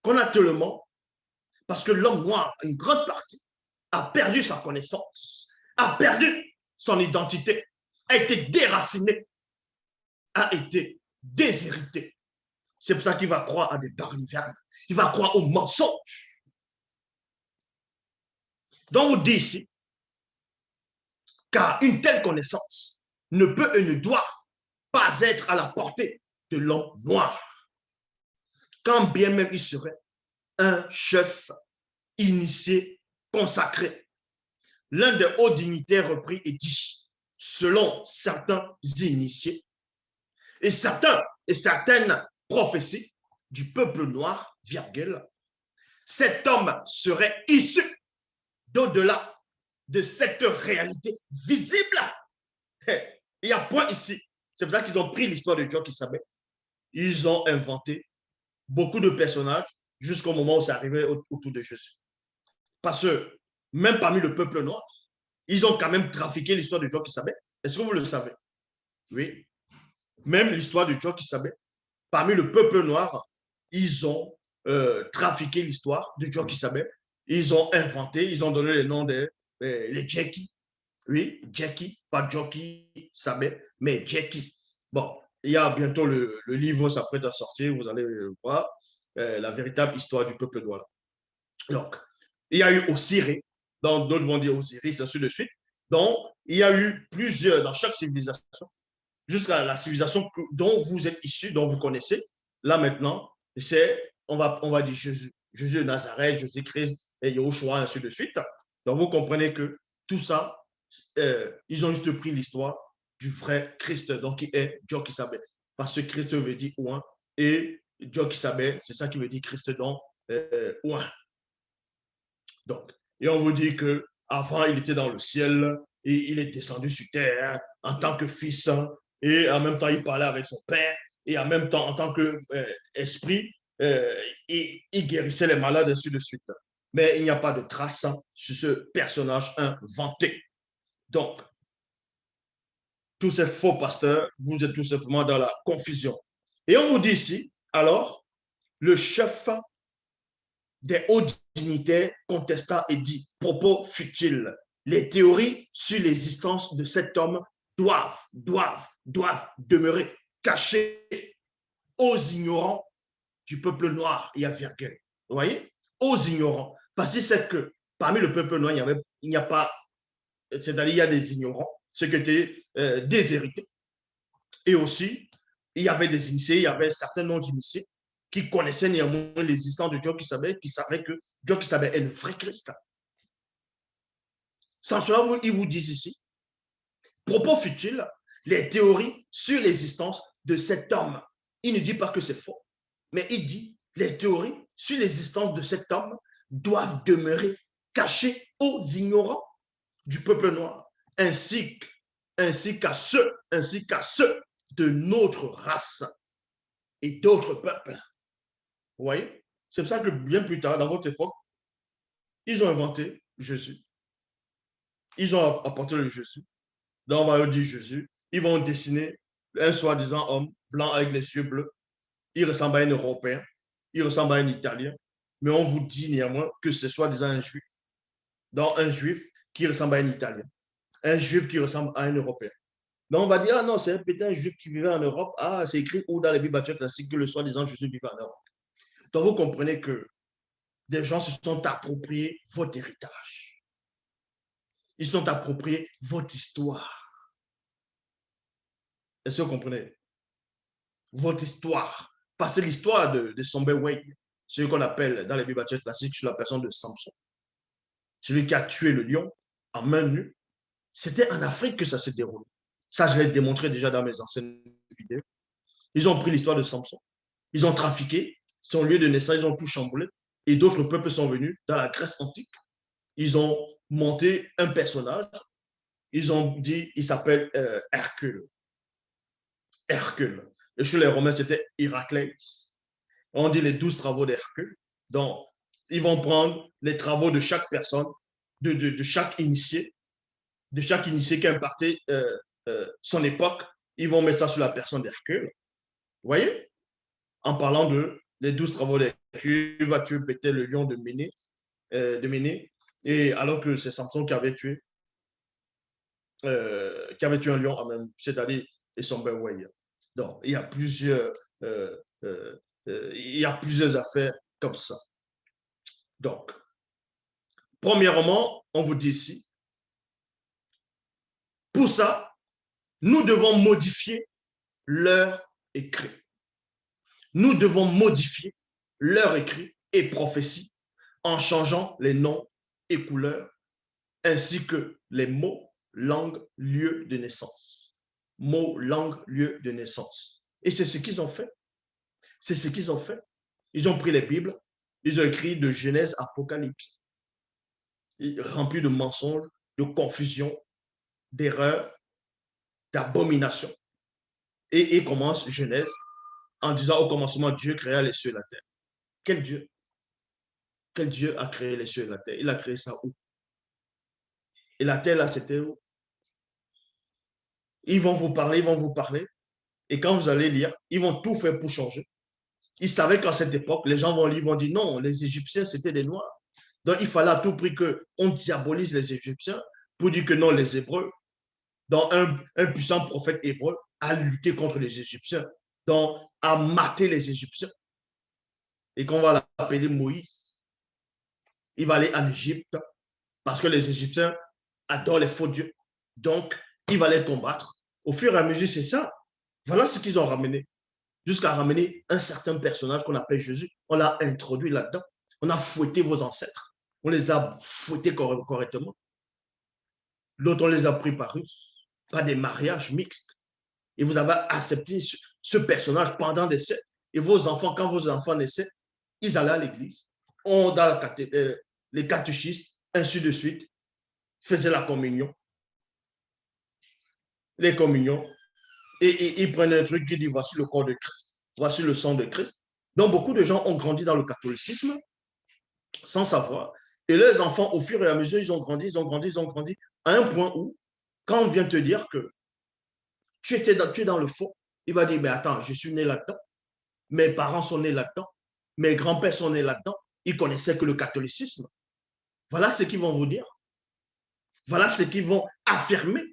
qu'on a tellement, parce que l'homme noir, une grande partie, a perdu sa connaissance, a perdu son identité, a été déraciné, a été déshérité. C'est pour ça qu'il va croire à des balivernes. Il va croire aux mensonges. Donc, vous dit ici, car une telle connaissance ne peut et ne doit pas être à la portée de l'homme noir, quand bien même il serait un chef initié, consacré. L'un des hauts dignitaires reprit et dit, selon certains initiés et certaines prophéties du peuple noir, virgule, cet homme serait issu d'au-delà de cette réalité visible. Il y a point ici. C'est pour ça qu'ils ont pris l'histoire de Djoki-Sabé. Ils ont inventé beaucoup de personnages jusqu'au moment où c'est arrivé autour de Jésus. Parce que même parmi le peuple noir, ils ont quand même trafiqué l'histoire de Djoki-Sabé. Est-ce que vous le savez? Oui. Même l'histoire de Djoki-Sabé, parmi le peuple noir, ils ont trafiqué l'histoire de Djoki-Sabé. Ils ont inventé, ils ont donné le nom des les Jackie. Oui, Jackie, pas Jockey Sabé, mais Jackie. Bon, il y a bientôt le livre s'apprête à sortir, vous allez voir la véritable histoire du peuple noir. Donc, il y a eu Osiré, donc d'autres vont dire Osiris, ainsi de suite. Donc, il y a eu plusieurs dans chaque civilisation, jusqu'à la civilisation dont vous êtes issus, dont vous connaissez. Là maintenant, c'est, on va dire Jésus, Jésus de Nazareth, Jésus-Christ, et Yahushua, ainsi de suite. Donc, vous comprenez que tout ça, ils ont juste pris l'histoire du vrai Christ, donc qui est Djoki-Sabé. Parce que Christ veut dire ouin, et Djoki-Sabé, c'est ça qui veut dire Christ donc ouin. Donc, et on vous dit qu'avant, il était dans le ciel, et il est descendu sur terre en tant que fils, et en même temps, il parlait avec son père, et en même temps, en tant qu'esprit, il guérissait les malades, ainsi de suite. Mais il n'y a pas de trace sur ce personnage inventé. Donc, tous ces faux pasteurs, vous êtes tout simplement dans la confusion. Et on vous dit ici, alors, le chef des hauts dignitaires contesta et dit, propos futiles, les théories sur l'existence de cet homme doivent demeurer cachées aux ignorants du peuple noir. Il y a virgule. Vous voyez? Aux ignorants. Parce que c'est que parmi le peuple noir, il n'y a pas, c'est-à-dire il y a des ignorants, ceux qui étaient déshérités. Et aussi, il y avait des initiés, il y avait certains non-initiés qui connaissaient néanmoins l'existence de Dieu, qui savaient que Dieu qui savait est le vrai Christ. Sans cela, ils vous disent ici, propos futiles, les théories sur l'existence de cet homme. Il ne dit pas que c'est faux, mais il dit, les théories sur l'existence de cet homme doivent demeurer cachées aux ignorants du peuple noir, ainsi qu'à ceux de notre race et d'autres peuples. Vous voyez? C'est pour ça que bien plus tard, dans votre époque, ils ont inventé Jésus. Ils ont apporté le Jésus. Donc, on va dire Jésus. Ils vont dessiner un soi-disant homme blanc avec les yeux bleus. Il ressemble à un Européen. Il ressemble à un Italien. Mais on vous dit néanmoins que c'est soi-disant un Juif. Donc, un Juif qui ressemble à un Italien. Un Juif qui ressemble à un Européen. Donc, on va dire, ah non, c'est peut-être un Juif qui vivait en Europe. Ah, c'est écrit où dans les Bibles classiques que le soi-disant Jésus vivait en Europe. Donc, vous comprenez que des gens se sont appropriés votre héritage. Ils se sont appropriés votre histoire. Est-ce que vous comprenez? Votre histoire. Parce que l'histoire de Sombewe, ce qu'on appelle dans les Bibles classiques sur la personne de Samson, celui qui a tué le lion en main nue, c'était en Afrique que ça s'est déroulé. Ça, je l'ai démontré déjà dans mes anciennes vidéos. Ils ont pris l'histoire de Samson, ils ont trafiqué son lieu de naissance, ils ont tout chamboulé, et d'autres peuples sont venus dans la Grèce antique. Ils ont monté un personnage, ils ont dit, il s'appelle Hercule. Hercule. Et chez les Romains, c'était Héraclès. On dit les 12 travaux d'Hercule. Donc, ils vont prendre les travaux de chaque personne, de chaque initié, qui a impacté son époque. Ils vont mettre ça sur la personne d'Hercule. Vous voyez? En parlant de les 12 travaux d'Hercule, il va tuer peut-être le lion de Méné, et alors que c'est Samson qui avait tué un lion, c'est-à-dire son Sombewe. Donc, euh, euh, il y a plusieurs affaires comme ça. Donc, premièrement, on vous dit ici, pour ça, nous devons modifier leur écrit. Nous devons modifier leur écrit et prophétie en changeant les noms et couleurs, ainsi que les mots, langue, lieu de naissance. Mots, langue, lieu de naissance. Et c'est ce qu'ils ont fait. C'est ce qu'ils ont fait. Ils ont pris les Bibles, ils ont écrit de Genèse à Apocalypse, remplis de mensonges, de confusion, d'erreurs, d'abominations. Et ils commencent Genèse en disant au commencement, Dieu créa les cieux et la terre. Quel Dieu? Quel Dieu a créé les cieux et la terre? Il a créé ça où? Et la terre, là, c'était où? Ils vont vous parler, ils vont vous parler. Et quand vous allez lire, ils vont tout faire pour changer. Ils savaient qu'à cette époque, les gens vont lire, vont dire non, les Égyptiens, c'était des Noirs. Donc, il fallait à tout prix qu'on diabolise les Égyptiens pour dire que non, les Hébreux, dans un puissant prophète hébreu, a lutté contre les Égyptiens, donc a maté les Égyptiens. Et qu'on va l'appeler Moïse. Il va aller en Égypte parce que les Égyptiens adorent les faux dieux. Donc, il va les combattre. Au fur et à mesure, c'est ça. Voilà ce qu'ils ont ramené. Jusqu'à ramener un certain personnage qu'on appelle Jésus. On l'a introduit là-dedans. On a fouetté vos ancêtres. On les a fouettés correctement. L'autre, on les a pris par des mariages mixtes. Et vous avez accepté ce personnage pendant des siècles. Et vos enfants, quand vos enfants naissaient, ils allaient à l'église. On dans les catéchistes, ainsi de suite, faisaient la communion. Les communions. Et ils prennent un truc qui dit voici le corps de Christ, voici le sang de Christ. Donc beaucoup de gens ont grandi dans le catholicisme sans savoir. Et leurs enfants, au fur et à mesure, ils ont grandi, ils ont grandi, ils ont grandi, à un point où, quand on vient te dire que tu es dans le faux, il va dire, mais attends, je suis né là-dedans, mes parents sont nés là-dedans, mes grands-pères sont nés là-dedans, ils connaissaient que le catholicisme. Voilà ce qu'ils vont vous dire. Voilà ce qu'ils vont affirmer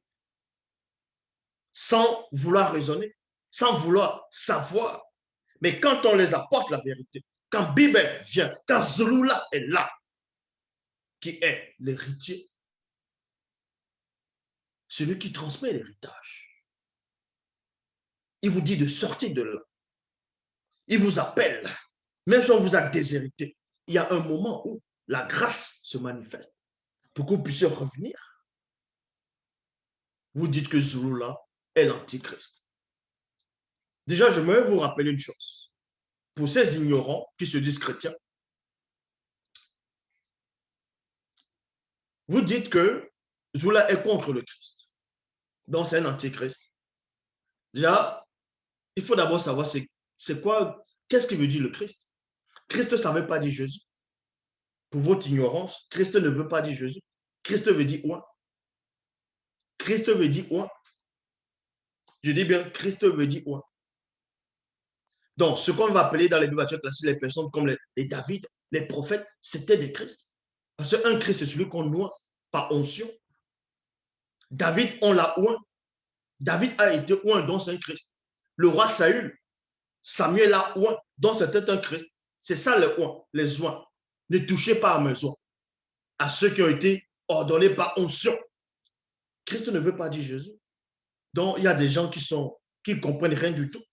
sans vouloir raisonner, sans vouloir savoir. Mais quand on les apporte la vérité, quand Bible vient, quand Zulula est là, qui est l'héritier, celui qui transmet l'héritage, il vous dit de sortir de là. Il vous appelle, même si on vous a déshérité. Il y a un moment où la grâce se manifeste pour que vous puissiez revenir. Vous dites que Zulula est l'antichrist. Déjà, j'aimerais vous rappeler une chose. Pour ces ignorants qui se disent chrétiens, vous dites que Zulula est contre le Christ. Donc, c'est un antichrist. Déjà, il faut d'abord savoir c'est quoi, qu'est-ce qu'il veut dire le Christ. Christ ne savait pas dire Jésus. Pour votre ignorance, Christ ne veut pas dire Jésus. Christ veut dire quoi? Christ veut dire quoi? Je dis bien, Christ veut dire quoi? Donc, ce qu'on va appeler dans les bibliothéques classiques, les personnes comme les David, les prophètes, c'était des Christ. Parce qu'un Christ, c'est celui qu'on noie par onction. David, on l'a oint. David a été oint, donc c'est un Christ. Le roi Saül, Samuel l'a oint, donc c'était un Christ. C'est ça les oints, les oints. Ne touchez pas à mes oints, à ceux qui ont été ordonnés par onction. Christ ne veut pas dire Jésus. Donc, il y a des gens qui ne comprennent rien du tout.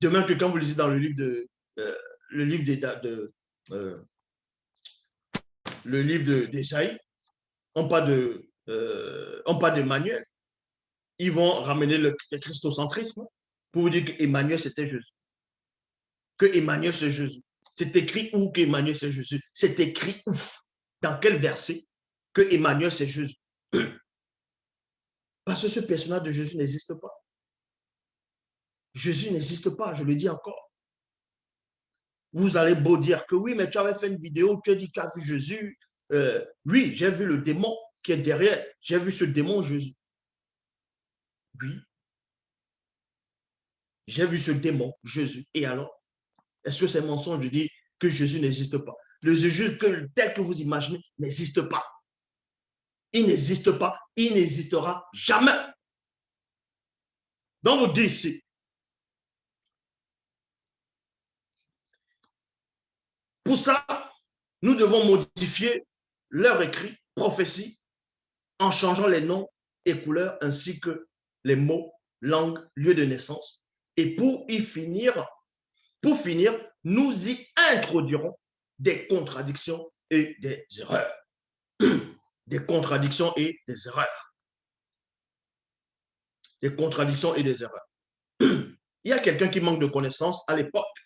De même que quand vous lisez dans le livre le livre euh, le livre d'Ésaïe, on parle de Emmanuel. Ils vont ramener le christocentrisme pour vous dire qu'Emmanuel, c'était Jésus. Que Emmanuel, c'est Jésus. C'est écrit où que Emmanuel, c'est Jésus? C'est écrit où? Dans quel verset que Emmanuel, c'est Jésus? Parce que ce personnage de Jésus n'existe pas. Jésus n'existe pas, je le dis encore. Vous allez beau dire que oui, mais tu avais fait une vidéo, tu as dit que tu as vu Jésus. Oui, j'ai vu le démon qui est derrière. J'ai vu ce démon Jésus. Oui, j'ai vu ce démon Jésus. Et alors, est-ce que c'est mensonge de dire que Jésus n'existe pas? Le Jésus tel que vous imaginez n'existe pas. Il n'existe pas. Il n'existera jamais. Donc, vous dites ici, pour ça, nous devons modifier leur écrit, prophétie, en changeant les noms et couleurs ainsi que les mots, langue, lieu de naissance. Et pour finir, nous y introduirons des contradictions et des erreurs. Des contradictions et des erreurs. Des contradictions et des erreurs. Il y a quelqu'un qui manque de connaissances à l'époque.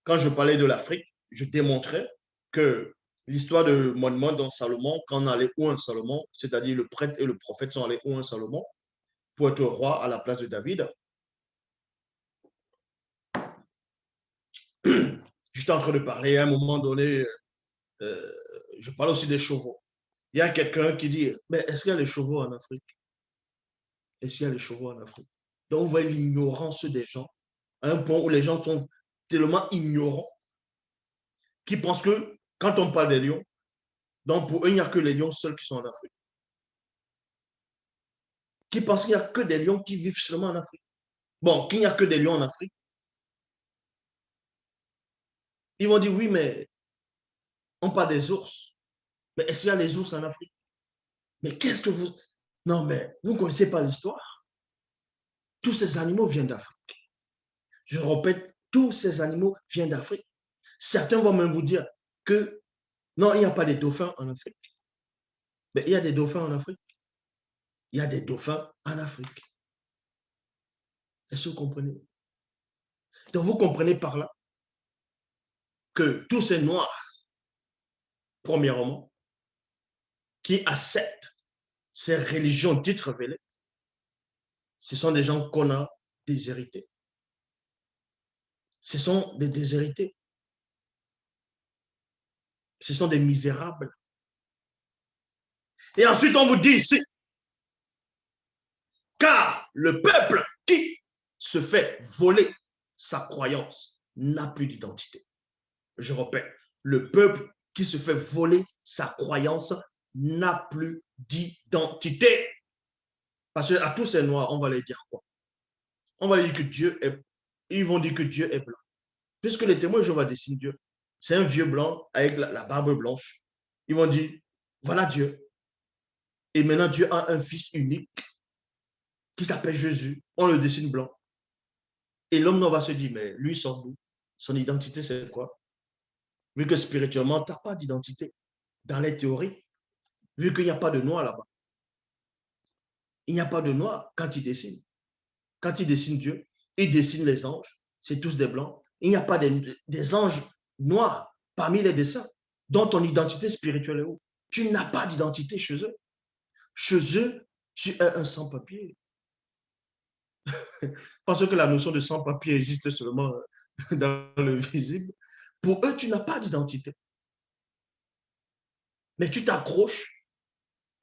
Quand je parlais de l'Afrique, je démontrais que l'histoire de Monument dans Salomon, quand on allait où un Salomon, c'est-à-dire le prêtre et le prophète sont allés où un Salomon pour être roi à la place de David. J'étais en train de parler à un moment donné, euh, je parle aussi des chevaux. Il y a quelqu'un qui dit, mais est-ce qu'il y a les chevaux en Afrique? Est-ce qu'il y a les chevaux en Afrique? Donc, vous voyez l'ignorance des gens, à un point où les gens sont tellement ignorants qu'ils pensent que quand on parle des lions, donc pour eux, il n'y a que les lions seuls qui sont en Afrique. Qui pensent qu'il n'y a que des lions qui vivent seulement en Afrique. Bon, qu'il n'y a que des lions en Afrique. Ils vont dire, oui, mais on parle des ours. Mais est-ce qu'il y a les ours en Afrique? Mais qu'est-ce que vous... Non, mais vous ne connaissez pas l'histoire. Tous ces animaux viennent d'Afrique. Je répète, tous ces animaux viennent d'Afrique. Certains vont même vous dire que non, il n'y a pas de dauphins en Afrique. Mais il y a des dauphins en Afrique. Il y a des dauphins en Afrique. Est-ce que vous comprenez? Donc, vous comprenez par là que tous ces noirs, premièrement, qui acceptent ces religions dites révélées, Ce sont des gens qu'on a déshérités. Ce sont des déshérités. Ce sont des misérables. Et ensuite, on vous dit ici, car le peuple qui se fait voler sa croyance n'a plus d'identité. Je répète, le peuple qui se fait voler sa croyance n'a plus d'identité. Parce qu'à tous ces noirs, on va leur dire quoi? On va leur dire que Dieu est... Ils vont dire que Dieu est blanc. Puisque les témoins de Jéhovah dessinent Dieu. C'est un vieux blanc avec la barbe blanche. Ils vont dire, voilà Dieu. Et maintenant, Dieu a un fils unique qui s'appelle Jésus. On le dessine blanc. Et l'homme va se dire, mais lui, son identité, c'est quoi? Vu que spirituellement, tu n'as pas d'identité. Dans les théories, vu qu'il n'y a pas de noir là-bas. Il n'y a pas de noir quand il dessine. Quand il dessine Dieu, il dessine les anges, c'est tous des blancs. Il n'y a pas des anges noirs parmi les dessins. Donc, ton identité spirituelle est où? Tu n'as pas d'identité chez eux. Chez eux, tu es un sans-papier. Parce que la notion de sans-papier existe seulement dans le visible. Pour eux, tu n'as pas d'identité. Mais tu t'accroches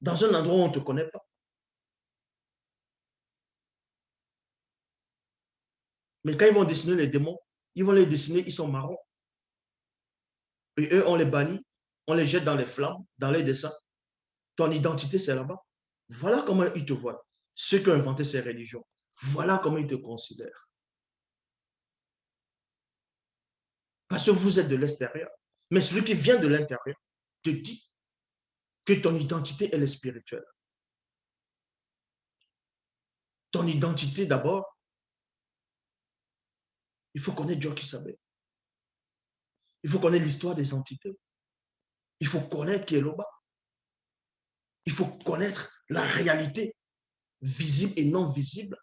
dans un endroit où on ne te connaît pas. Mais quand ils vont dessiner les démons, ils vont les dessiner, ils sont marrons. Et eux, on les bannit, on les jette dans les flammes, dans les dessins. Ton identité, c'est là-bas. Voilà comment ils te voient. Ceux qui ont inventé ces religions. Voilà comment ils te considèrent. Parce que vous êtes de l'extérieur. Mais celui qui vient de l'intérieur te dit que ton identité, elle est spirituelle. Ton identité, d'abord, il faut connaître Dieu qui savait. Il faut connaître l'histoire des entités. Il faut connaître qui est là-bas. Il faut connaître la réalité visible et non visible.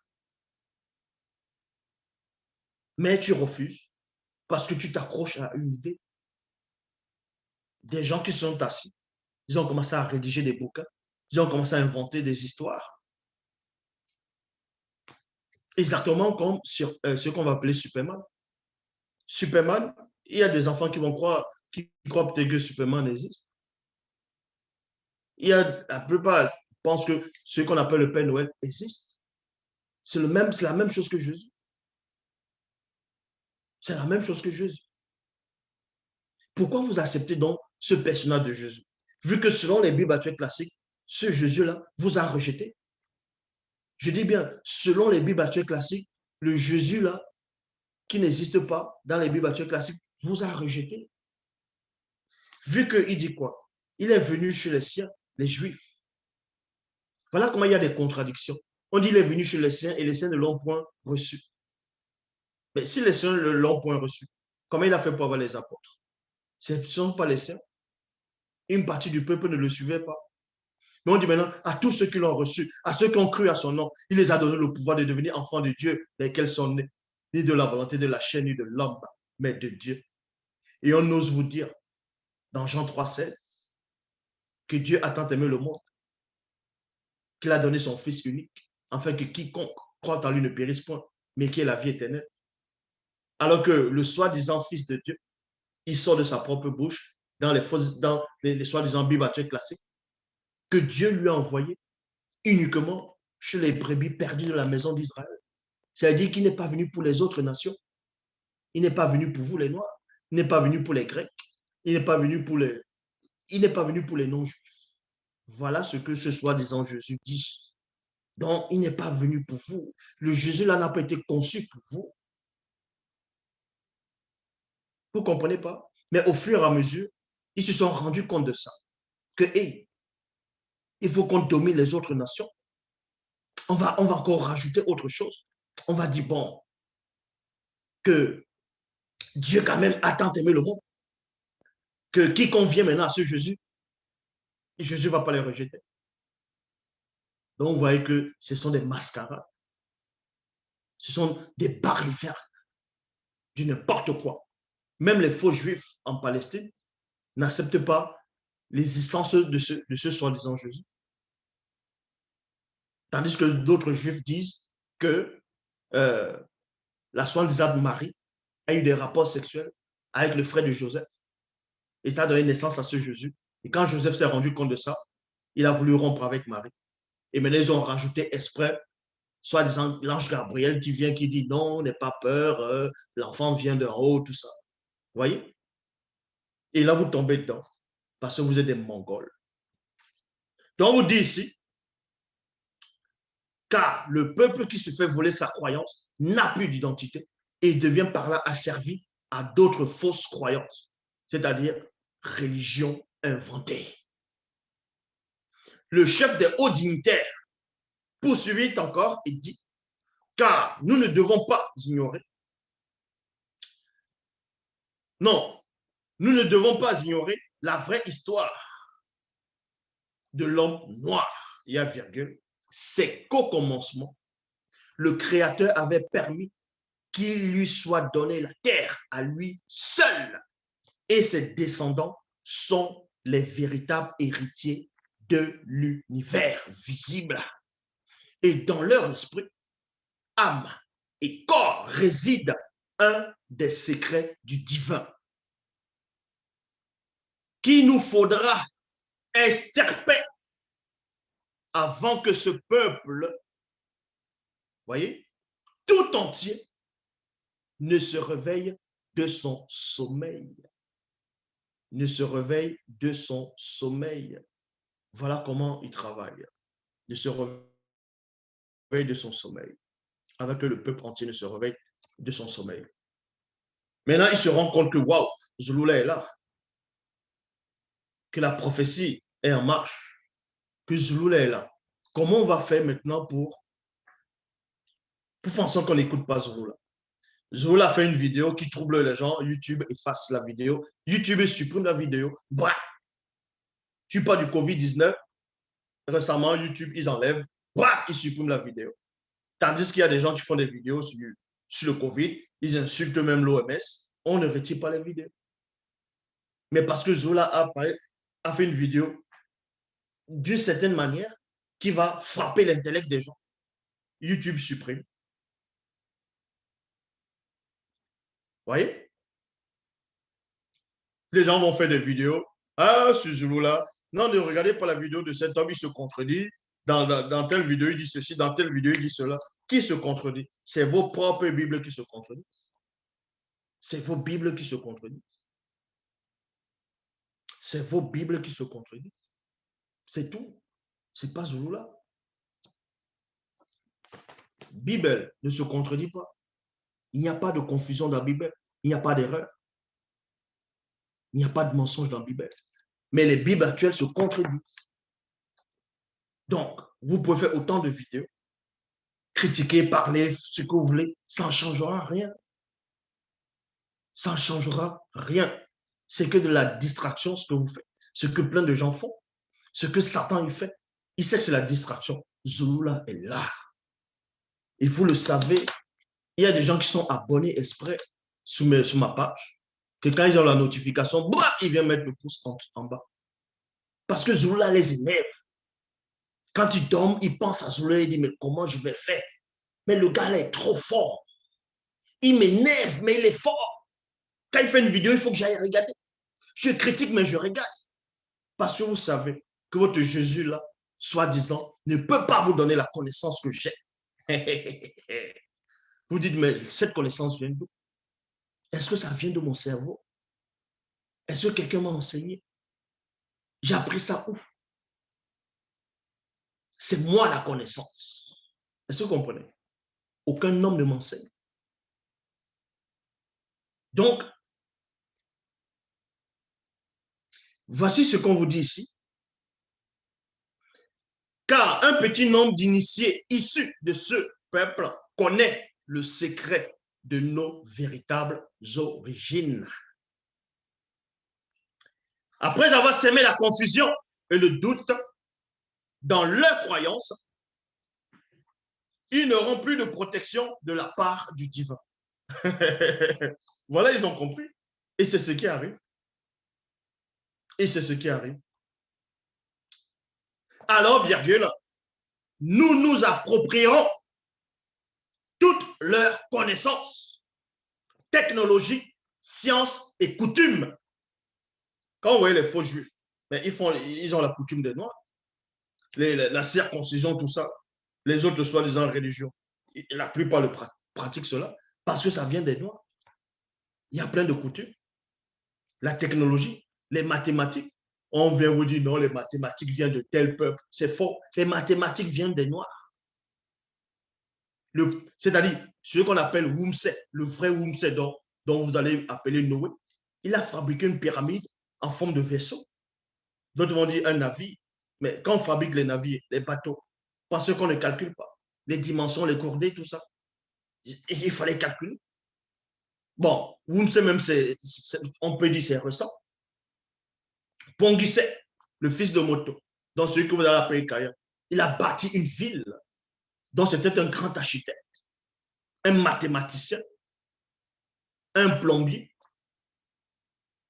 Mais tu refuses parce que tu t'accroches à une idée. Des gens qui sont assis, ils ont commencé à rédiger des bouquins, ils ont commencé à inventer des histoires. Exactement comme sur ce qu'on va appeler Superman. Superman, il y a des enfants qui croient peut-être que Superman existe. La plupart pensent que ce qu'on appelle le Père Noël existe. C'est la même chose que Jésus. C'est la même chose que Jésus. Pourquoi vous acceptez donc ce personnage de Jésus? Vu que selon les Bibles actuelles classiques, ce Jésus-là vous a rejeté. Je dis bien, selon les Bibles actuelles classiques, le Jésus-là, qui n'existe pas dans les Bibles actuelles classiques, vous a rejeté. Vu qu'il dit quoi? Il est venu chez les siens, les Juifs. Voilà comment il y a des contradictions. On dit qu'il est venu chez les siens et les siens ne l'ont point reçu. Mais si les siens ne l'ont point reçu, comment il a fait pour avoir les apôtres? Ce ne sont pas les siens. Une partie du peuple ne le suivait pas. Mais on dit maintenant, à tous ceux qui l'ont reçu, à ceux qui ont cru à son nom, il les a donné le pouvoir de devenir enfants de Dieu, lesquels sont nés, ni de la volonté de la chair, ni de l'homme, mais de Dieu. Et on ose vous dire, dans Jean 3,16, que Dieu a tant aimé le monde, qu'il a donné son Fils unique, afin que quiconque croit en lui ne périsse point, mais qu'il ait la vie éternelle. Alors que le soi-disant Fils de Dieu, il sort de sa propre bouche, dans les soi-disant Bibles actuelles classiques, que Dieu lui a envoyé uniquement chez les brebis perdues de la maison d'Israël. C'est-à-dire qu'il n'est pas venu pour les autres nations. Il n'est pas venu pour vous, les Noirs. Il n'est pas venu pour les Grecs. Il n'est pas venu pour les non-juifs. Voilà ce que ce soi-disant Jésus dit. Donc, il n'est pas venu pour vous. Le Jésus là n'a pas été conçu pour vous. Vous ne comprenez pas? Mais au fur et à mesure, ils se sont rendus compte de ça. Que, hey, il faut qu'on domine les autres nations. On va encore rajouter autre chose. On va dire, bon, que Dieu quand même a tant aimé le monde, que quiconque vient maintenant à ce Jésus, Jésus ne va pas les rejeter. Donc, vous voyez que ce sont des mascarades. Ce sont des barrivères du n'importe quoi. Même les faux juifs en Palestine n'acceptent pas l'existence de ce soi-disant Jésus. Tandis que d'autres juifs disent que la soi-disant Marie a eu des rapports sexuels avec le frère de Joseph. Et ça a donné naissance à ce Jésus. Et quand Joseph s'est rendu compte de ça, il a voulu rompre avec Marie. Et maintenant, ils ont rajouté exprès, soi-disant, l'ange Gabriel qui vient, qui dit non, n'aie pas peur, l'enfant vient d'en haut, tout ça. Vous voyez? Et là, vous tombez dedans parce que vous êtes des Mongols. Donc, on vous dit ici, car le peuple qui se fait voler sa croyance n'a plus d'identité et devient par là asservi à d'autres fausses croyances, c'est-à-dire religion inventée. Le chef des hauts dignitaires poursuivit encore et dit, car nous ne devons pas ignorer, non, nous ne devons pas ignorer la vraie histoire de l'homme noir, il y a virgule, c'est qu'au commencement, le Créateur avait permis qu'il lui soit donné la terre à lui seul, et ses descendants sont les véritables héritiers de l'univers visible. Et dans leur esprit, âme et corps résident un des secrets du divin qu'il nous faudra extirper avant que ce peuple, voyez, tout entier ne se réveille de son sommeil. Ne se réveille de son sommeil. Voilà comment il travaille. Ne se réveille de son sommeil. Avant que le peuple entier ne se réveille de son sommeil. Maintenant, il se rend compte que, waouh, Zulula est là. Que la prophétie est en marche. Que Zulula est là. Comment on va faire maintenant pour faire en sorte qu'on n'écoute pas Zulula? Zulula fait une vidéo qui trouble les gens. YouTube efface la vidéo. YouTube supprime la vidéo. Bref. Tu parles du COVID-19. Récemment, YouTube, ils enlèvent. Bref, ils suppriment la vidéo. Tandis qu'il y a des gens qui font des vidéos sur le COVID. Ils insultent même l'OMS. On ne retire pas les vidéos. Mais parce que Zulula a fait une vidéo d'une certaine manière qui va frapper l'intellect des gens. YouTube supprime. Vous voyez? Les gens vont faire des vidéos. Ah, ce Zulula. Non, ne regardez pas la vidéo de cet homme, il se contredit. Dans telle vidéo, il dit ceci, dans telle vidéo, il dit cela. Qui se contredit? C'est vos propres Bibles qui se contredisent. C'est vos Bibles qui se contredisent. C'est vos Bibles qui se contredisent. C'est tout. Ce n'est pas Zulula. Bible ne se contredit pas. Il n'y a pas de confusion dans la Bible. Il n'y a pas d'erreur. Il n'y a pas de mensonge dans la Bible. Mais les Bibles actuelles se contredisent. Donc, vous pouvez faire autant de vidéos, critiquer, parler, ce que vous voulez, ça ne changera rien. Ça ne changera rien. C'est que de la distraction, ce que vous faites. Ce que plein de gens font. Ce que Satan il fait. Il sait que c'est la distraction. Zulula est là. Et vous le savez, il y a des gens qui sont abonnés exprès sur ma page, que quand ils ont la notification, bah, ils viennent mettre le pouce en bas. Parce que Zulula les énerve. Quand ils dorment, ils pensent à Zulula et disent, mais comment je vais faire? Mais le gars là est trop fort. Il m'énerve, mais il est fort. Quand il fait une vidéo, il faut que j'aille regarder. Je critique, mais je regarde. Parce que vous savez que votre Jésus là, soi-disant, ne peut pas vous donner la connaissance que j'ai. Vous dites, mais cette connaissance vient d'où? Est-ce que ça vient de mon cerveau? Est-ce que quelqu'un m'a enseigné? J'ai appris ça où? C'est moi la connaissance. Est-ce que vous comprenez? Aucun homme ne m'enseigne. Donc, voici ce qu'on vous dit ici. Car un petit nombre d'initiés issus de ce peuple connaît le secret de nos véritables origines. Après avoir sémé la confusion et le doute dans leurs croyances, ils n'auront plus de protection de la part du divin. Voilà, ils ont compris. Et c'est ce qui arrive. Et c'est ce qui arrive. Alors, virgule, nous nous approprierons leur connaissance. Technologie, science et coutume. Quand vous voyez les faux juifs, mais ils ont la coutume des Noirs. La circoncision, tout ça. Les autres soi-disant religions. La plupart le pratiquent cela parce que ça vient des Noirs. Il y a plein de coutumes. La technologie, les mathématiques. On vient vous dire non, les mathématiques viennent de tel peuple. C'est faux. Les mathématiques viennent des Noirs. C'est-à-dire, ce qu'on appelle Wumse, le vrai Wumse dont vous allez appeler Noé, il a fabriqué une pyramide en forme de vaisseau. D'autres vont dire un navire. Mais quand on fabrique les navires, les bateaux, parce qu'on ne calcule pas les dimensions, les cordées, tout ça, il fallait calculer. Bon, Wumse même, on peut dire c'est récent. Ponguise, le fils de Moto, dans celui que vous allez appeler Kaya, il a bâti une ville dont c'était un grand architecte, un mathématicien, un plombier,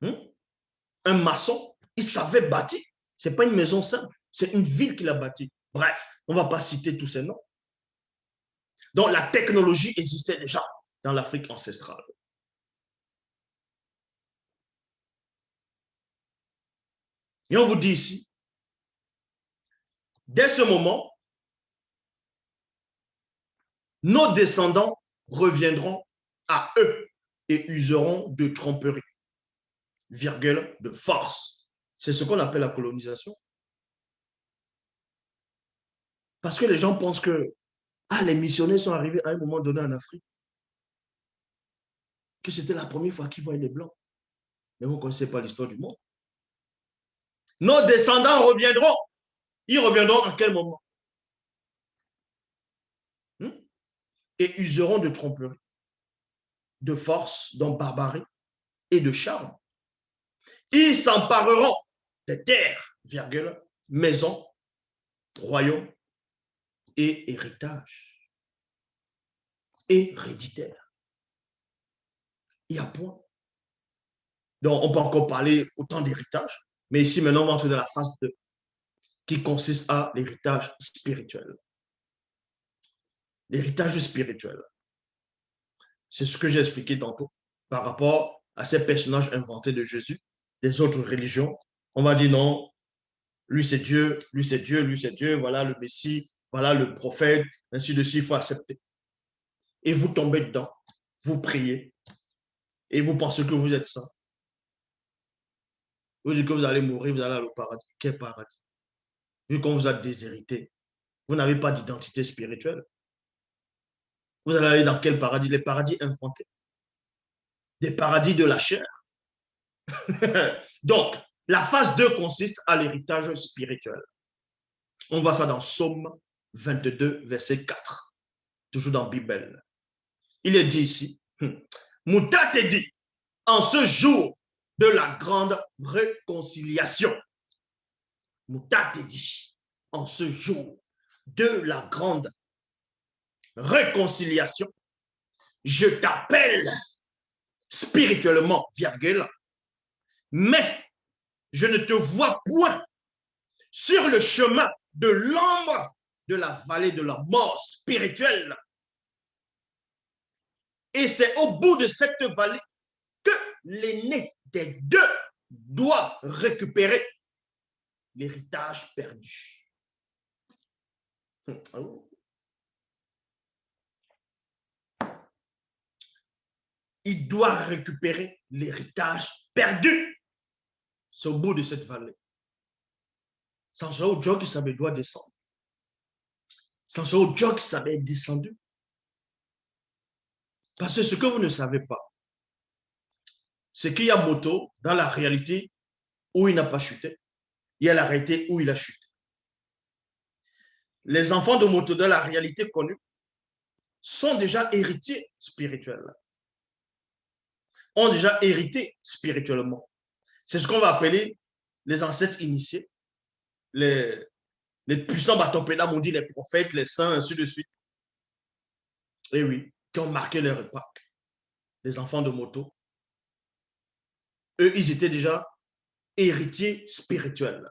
un maçon. Il savait bâtir. Ce n'est pas une maison simple, c'est une ville qu'il a bâtie. Bref, on ne va pas citer tous ces noms. Donc, la technologie existait déjà dans l'Afrique ancestrale. Et on vous dit ici, dès ce moment, nos descendants reviendront à eux et useront de tromperie, virgule, de force. C'est ce qu'on appelle la colonisation. Parce que les gens pensent que les missionnaires sont arrivés à un moment donné en Afrique, que c'était la première fois qu'ils voyaient les Blancs. Mais vous ne connaissez pas l'histoire du monde. Nos descendants reviendront. Ils reviendront à quel moment? Et useront de tromperie, de force, donc barbarie et de charme. Ils s'empareront des terres, virgule, maisons, royaumes et héritage. Héréditaire. Il y a point. Donc, on peut encore parler autant d'héritage, mais ici, maintenant, on va entrer dans la phase 2, qui consiste à l'héritage spirituel. L'héritage spirituel. C'est ce que j'ai expliqué tantôt par rapport à ces personnages inventés de Jésus, des autres religions. On va dire non, lui c'est Dieu, lui c'est Dieu, lui c'est Dieu, voilà le Messie, voilà le prophète, ainsi de suite, il faut accepter. Et vous tombez dedans, vous priez, et vous pensez que vous êtes saint. Vous dites que vous allez mourir, vous allez aller au paradis. Quel paradis? Vu qu'on vous a déshérité, vous n'avez pas d'identité spirituelle. Vous allez aller dans quel paradis? Les paradis inventés. Des paradis de la chair. Donc, la phase 2 consiste à l'héritage spirituel. On voit ça dans Psaume 22, verset 4, toujours dans la Bible. Il est dit ici, Mouta te dit, en ce jour de la grande réconciliation. Mouta te dit, en ce jour de la grande réconciliation, je t'appelle spirituellement, virgule, mais je ne te vois point sur le chemin de l'ombre de la vallée de la mort spirituelle. Et c'est au bout de cette vallée que l'aîné des deux doit récupérer l'héritage perdu. Il doit récupérer l'héritage perdu. C'est au bout de cette vallée. Sans cela, au Dieu qui savait doit descendre. Sans cela, au Dieu qui savait être descendu. Parce que ce que vous ne savez pas, c'est qu'il y a Moto dans la réalité où il n'a pas chuté. Il y a la réalité où il a chuté. Les enfants de Moto dans la réalité connue sont déjà héritiers spirituels. Ont déjà hérité spirituellement. C'est ce qu'on va appeler les ancêtres initiés, les puissants bâtons-pédales, on dit les prophètes, les saints, ainsi de suite. Et oui, qui ont marqué leur époque. Les enfants de Moto. Eux, ils étaient déjà héritiers spirituels.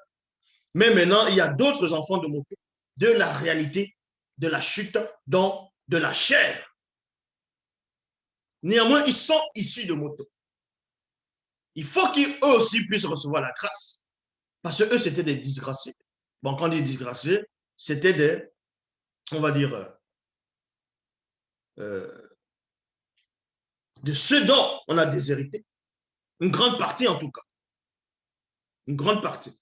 Mais maintenant, il y a d'autres enfants de Moto de la réalité, de la chute, donc de la chair. Néanmoins, ils sont issus de moto. Il faut qu'eux aussi puissent recevoir la grâce. Parce que eux, c'était des disgraciés. Bon, quand on dit disgraciés, c'était des, on va dire, euh, de ceux dont on a déshérité. Une grande partie, en tout cas. Une grande partie.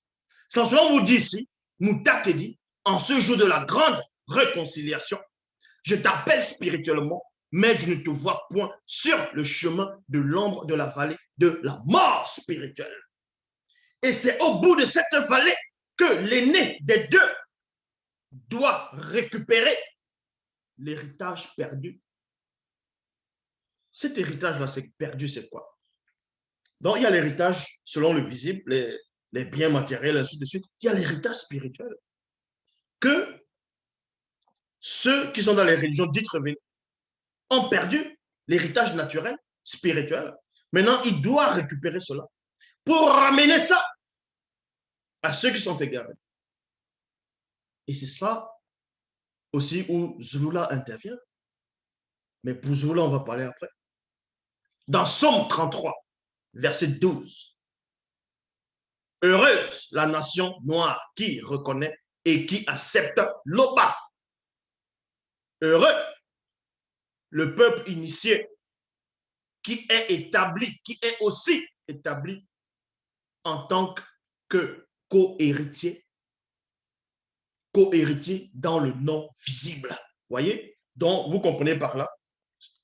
Sans cela, on vous dit ici, Mouta te dit, en ce jour de la grande réconciliation, je t'appelle spirituellement, mais je ne te vois point sur le chemin de l'ombre de la vallée de la mort spirituelle. Et c'est au bout de cette vallée que l'aîné des deux doit récupérer l'héritage perdu. Cet héritage-là, c'est perdu, c'est quoi? Donc, il y a l'héritage selon le visible, les biens matériels, ainsi de suite. Il y a l'héritage spirituel que ceux qui sont dans les religions dites révélées ont perdu, l'héritage naturel, spirituel. Maintenant, il doit récupérer cela pour ramener ça à ceux qui sont égarés. Et c'est ça aussi où Zulula intervient. Mais pour Zulula, on va parler après. Dans Somme 33, verset 12, heureuse la nation noire qui reconnaît et qui accepte l'Oba. Heureux le peuple initié qui est établi, qui est aussi établi en tant que co-héritier dans le non visible. Voyez? Donc, vous comprenez par là,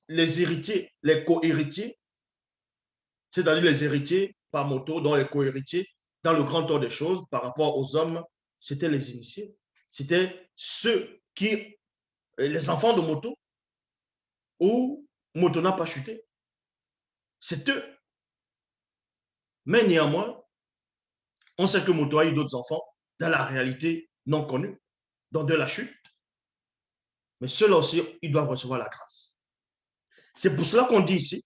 les héritiers, les co-héritiers, c'est-à-dire les héritiers par moto, dont les co-héritiers, dans le grand ordre des choses, par rapport aux hommes, c'était les initiés. C'était ceux qui, les enfants de moto, où moto n'a pas chuté. C'est eux. Mais néanmoins, on sait que moto a eu d'autres enfants dans la réalité non connue, dans de la chute. Mais ceux-là aussi, ils doivent recevoir la grâce. C'est pour cela qu'on dit ici,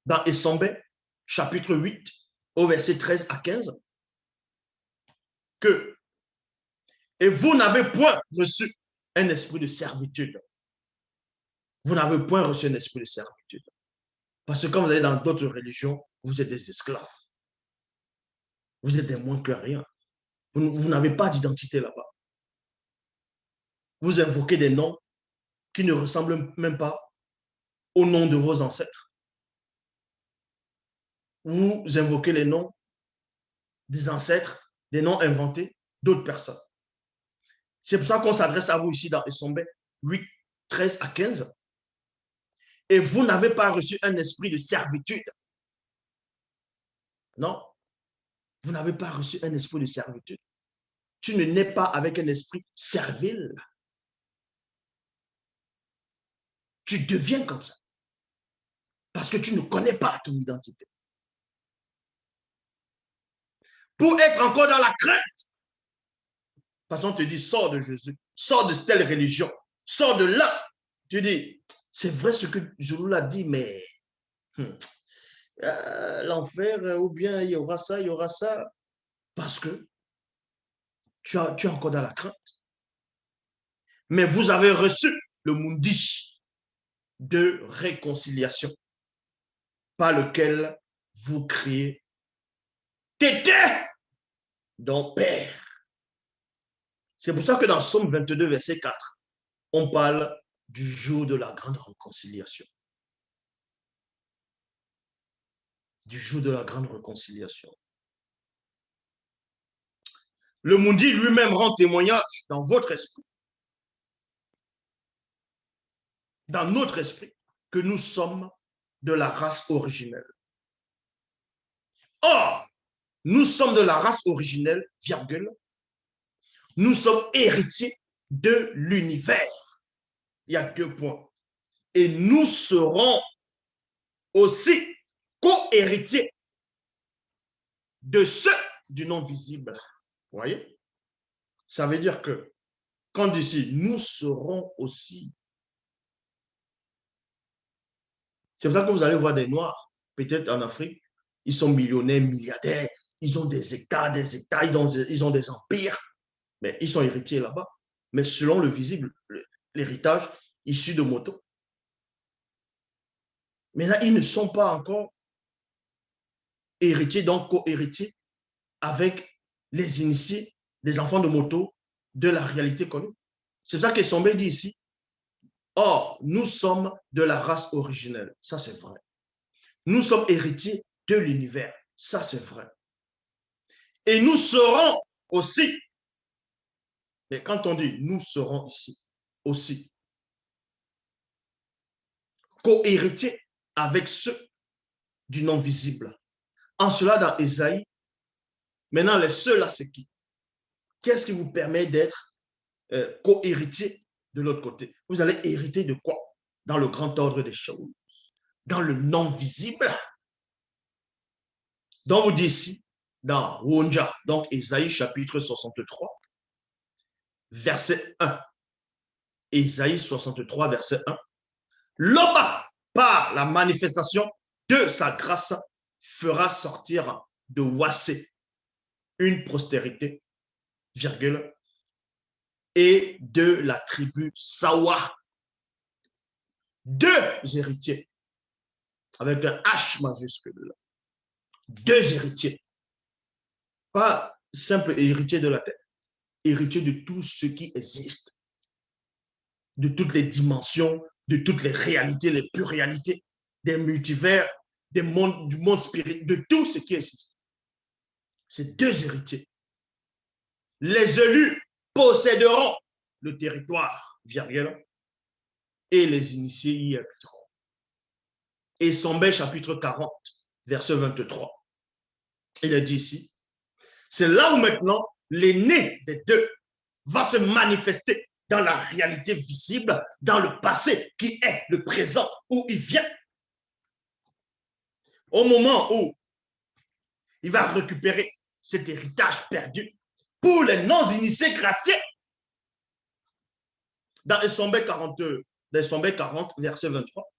dans Essambé, chapitre 8, au verset 13 à 15, que et vous n'avez point reçu un esprit de servitude. Vous n'avez point reçu un esprit de servitude. Parce que quand vous allez dans d'autres religions, vous êtes des esclaves. Vous êtes des moins que rien. Vous n'avez pas d'identité là-bas. Vous invoquez des noms qui ne ressemblent même pas au nom de vos ancêtres. Vous invoquez les noms des ancêtres, des noms inventés d'autres personnes. C'est pour ça qu'on s'adresse à vous ici dans Essambé 8, 13 à 15. Et vous n'avez pas reçu un esprit de servitude. Non, vous n'avez pas reçu un esprit de servitude. Tu ne nais pas avec un esprit servile. Tu deviens comme ça. Parce que tu ne connais pas ton identité. Pour être encore dans la crainte, parce qu'on te dit, sors de Jésus, sors de telle religion, sors de là. Tu dis, c'est vrai ce que Zulula dit, mais l'enfer, ou bien il y aura ça, il y aura ça. Parce que tu es encore dans la crainte. Mais vous avez reçu le mundi de réconciliation par lequel vous criez Tété, donc Père. C'est pour ça que dans Somme 22, verset 4, on parle du jour de la grande réconciliation. Du jour de la grande réconciliation. Le mundi lui-même rend témoignage dans votre esprit, dans notre esprit, que nous sommes de la race originelle. Or, nous sommes de la race originelle, virgule, nous sommes héritiers de l'univers. Il y a 2 points. Et nous serons aussi co-héritiers de ceux du non visible. Vous voyez? Ça veut dire que, quand d'ici, nous serons aussi. C'est pour ça que vous allez voir des Noirs, peut-être en Afrique, ils sont millionnaires, milliardaires, ils ont des hectares, ils ont des empires, mais ils sont héritiers là-bas. Mais selon le visible, l'héritage issu de moto. Mais là, ils ne sont pas encore héritiers, donc co-héritiers avec les initiés, les enfants de moto de la réalité connue. C'est ça que Sommet dit ici. Or, nous sommes de la race originelle. Ça, c'est vrai. Nous sommes héritiers de l'univers. Ça, c'est vrai. Et nous serons aussi, mais quand on dit nous serons ici, aussi, co-héritiers avec ceux du non visible. En cela, dans Ésaïe, maintenant, les ceux-là, c'est qui? Qu'est-ce qui vous permet d'être co-héritier de l'autre côté? Vous allez hériter de quoi? Dans le grand ordre des choses, dans le non visible. Donc, vous dit ici, dans Wonja, donc Ésaïe chapitre 63, verset 1. Ésaïe 63, verset 1. L'Oba, par la manifestation de sa grâce, fera sortir de Wassé une postérité, virgule, et de la tribu Sawa, deux héritiers, avec un H majuscule, deux héritiers, pas simple héritier de la tête, héritier de tout ce qui existe, de toutes les dimensions, de toutes les réalités, les pures réalités, des multivers, du monde spirituel, de tout ce qui existe. Ces deux héritiers. Les élus posséderont le territoire, virgule, et les initiés y habiteront. Et Sombé, chapitre 40, verset 23. Il est dit ici, c'est là où maintenant l'aîné des deux va se manifester dans la réalité visible, dans le passé qui est le présent où il vient. Au moment où il va récupérer cet héritage perdu pour les non-initiés graciés. Dans Sombé 40, verset 23,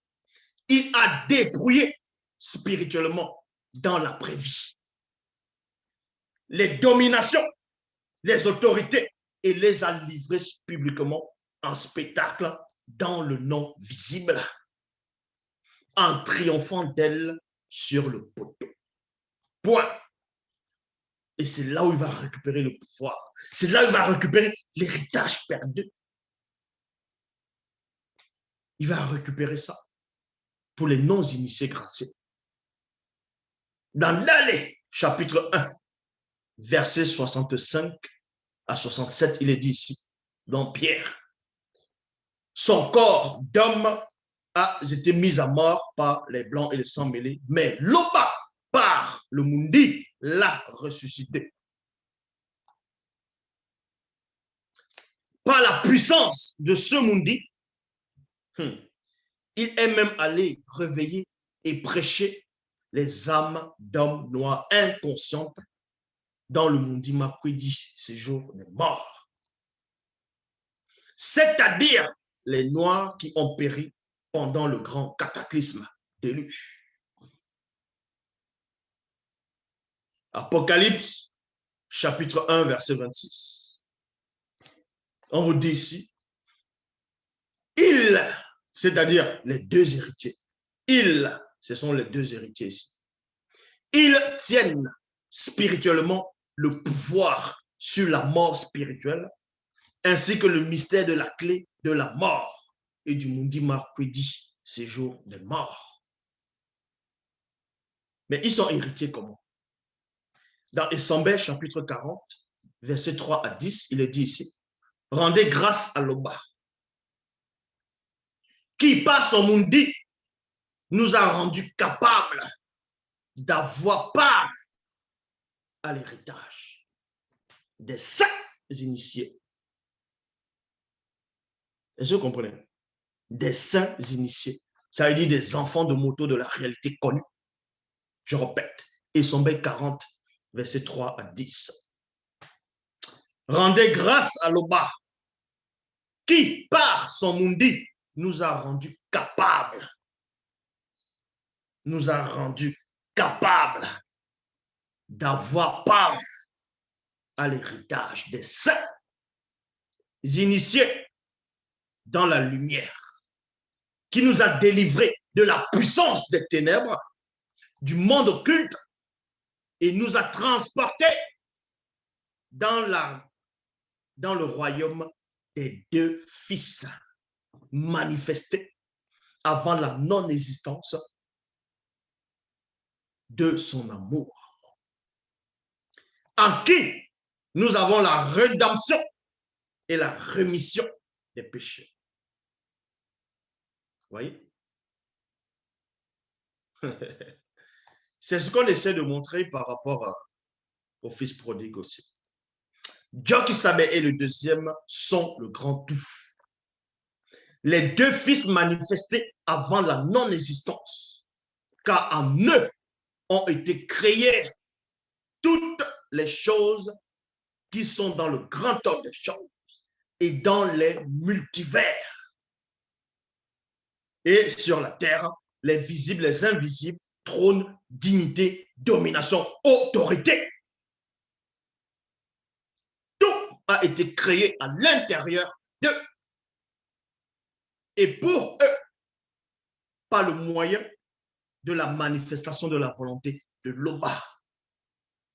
il a débrouillé spirituellement dans la prévie les dominations, les autorités et les a livrées publiquement en spectacle dans le non visible, en triomphant d'elle sur le poteau. Point. Et c'est là où il va récupérer le pouvoir. C'est là où il va récupérer l'héritage perdu. Il va récupérer ça pour les non-initiés gracieux. Dans Daniel, chapitre 1, verset 65 à 67, il est dit ici, dans Pierre, son corps d'homme a été mis à mort par les blancs et les sangs mêlés, mais l'Oba, par le Mundi, l'a ressuscité. Par la puissance de ce Mundi, il est même allé réveiller et prêcher les âmes d'hommes noirs inconscientes dans le Mundi Makwedi, séjour des morts. C'est-à-dire les noirs qui ont péri pendant le grand cataclysme déluge. Apocalypse, chapitre 1, verset 26. On vous dit ici, ils, c'est-à-dire les deux héritiers, ils, ce sont les deux héritiers ici, ils tiennent spirituellement le pouvoir sur la mort spirituelle, ainsi que le mystère de la clé de la mort et du Mundi Makwedi, séjour des morts. Mais ils sont héritiers comment? Dans Essambé, chapitre 40, versets 3 à 10, il est dit ici, rendez grâce à l'Oba, qui par son Mundi nous a rendus capables d'avoir part à l'héritage des saints initiés. Est-ce que vous comprenez? Des saints initiés. Ça veut dire des enfants de moto de la réalité connue. Je répète, Essambé 40, versets 3 à 10. Rendez grâce à l'Oba, qui par son Mundi nous a rendus capables. Nous a rendus capables d'avoir part à l'héritage des saints initiés dans la lumière, qui nous a délivrés de la puissance des ténèbres, du monde occulte, et nous a transportés dans le royaume des deux fils manifestés avant la non-existence de son amour, en qui nous avons la rédemption et la rémission des péchés. Vous voyez? C'est ce qu'on essaie de montrer par rapport au fils prodigue aussi. Jokisabe et le deuxième sont le grand tout. Les deux fils manifestés avant la non-existence, car en eux ont été créées toutes les choses qui sont dans le grand ordre des choses et dans les multivers. Et sur la terre, les visibles, les invisibles, trône, dignité, domination, autorité. Tout a été créé à l'intérieur d'eux. Et pour eux, par le moyen de la manifestation de la volonté de l'Oba.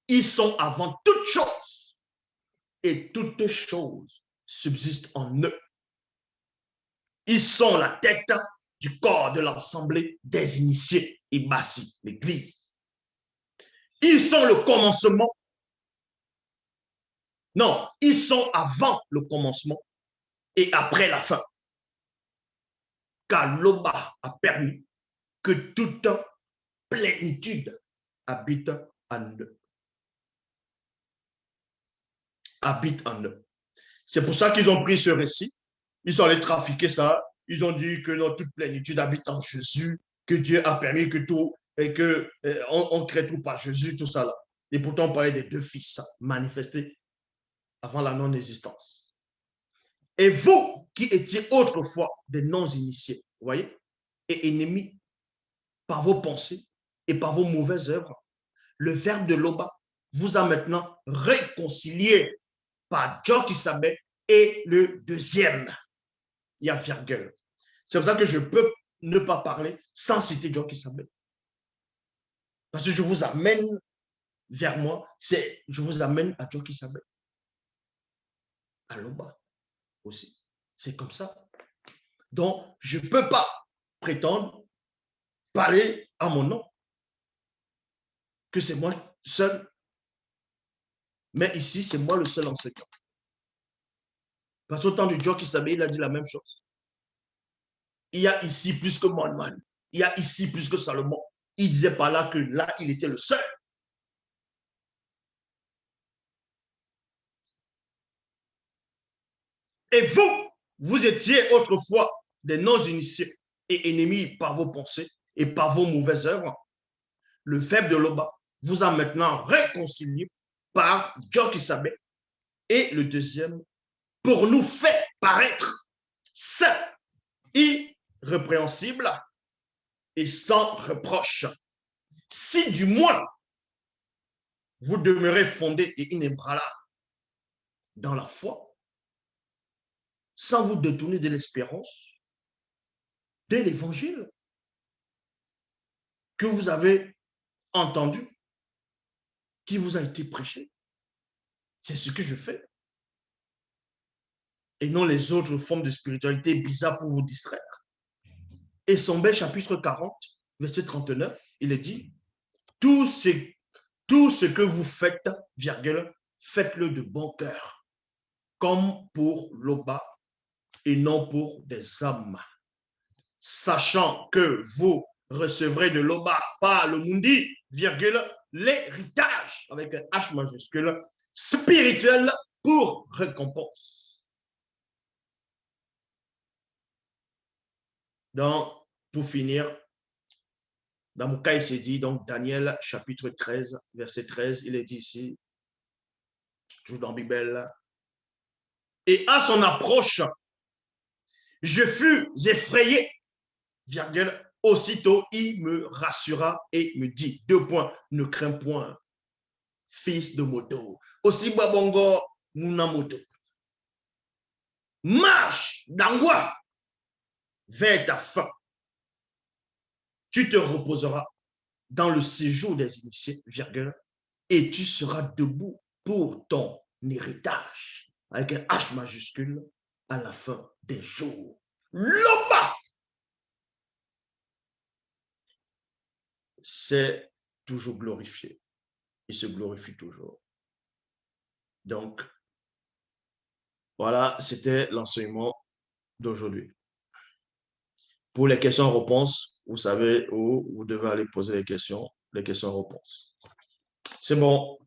Ils sont avant toute chose. Et toutes choses subsistent en eux. Ils sont la tête du corps de l'assemblée des initiés, Ibasi, l'Église. Ils sont le commencement. Non, ils sont avant le commencement et après la fin. Car l'Oba a permis que toute plénitude habite en eux. Habite en eux. C'est pour ça qu'ils ont pris ce récit. Ils sont allés trafiquer ça. Ils ont dit que notre toute plénitude habite en Jésus, que Dieu a permis que tout, et que on crée tout par Jésus, tout ça là. Et pourtant, on parlait des deux fils manifestés avant la non-existence. Et vous qui étiez autrefois des non-initiés, vous voyez, et ennemis par vos pensées et par vos mauvaises œuvres, le verbe de l'Oba vous a maintenant réconcilié par Jokisabe et le deuxième. Il y a virgule. C'est pour ça que je peux ne pas parler sans citer Jokisabe. Parce que je vous amène vers moi, je vous amène à Jokisabe. À l'Oba aussi. C'est comme ça. Donc, je ne peux pas prétendre parler à mon nom, que c'est moi seul. Mais ici, c'est moi le seul enseignant. Parce qu'au temps de Jokisabe, il a dit la même chose. Il y a ici plus que Monman. Il y a ici plus que Salomon. Il disait par là que là, il était le seul. Et vous, vous étiez autrefois des non-initiés et ennemis par vos pensées et par vos mauvaises œuvres. Le faible de l'Oba vous a maintenant réconcilié par Jokisabe et le deuxième pour nous faire paraître saints, irrépréhensibles et sans reproche. Si du moins vous demeurez fondés et inébranlables dans la foi, sans vous détourner de l'espérance de l'évangile que vous avez entendu, qui vous a été prêché. C'est ce que je fais. Et non les autres formes de spiritualité bizarres pour vous distraire. Et Sombel, chapitre 40, verset 39, il est dit, tout ce que vous faites, virgule, faites-le de bon cœur, comme pour l'Oba et non pour des hommes, sachant que vous recevrez de l'Oba par le Mundi, virgule, l'héritage, avec un H majuscule, spirituel pour récompense. Donc, pour finir, dans mon cas, il s'est dit, donc Daniel, chapitre 13, verset 13, il est dit ici, toujours dans la Bible, et à son approche, je fus effrayé, virgule, aussitôt il me rassura et me dit, deux points, ne crains point, fils de moto, aussi babongo, munamoto, marche d'angoisse vers ta fin. Tu te reposeras dans le séjour des initiés, virgule, et tu seras debout pour ton héritage, avec un H majuscule, à la fin des jours. L'homme, c'est toujours glorifié. Il se glorifie toujours. Donc, voilà, c'était l'enseignement d'aujourd'hui. Pour les questions-réponses, vous savez où vous devez aller poser les questions-réponses. C'est bon.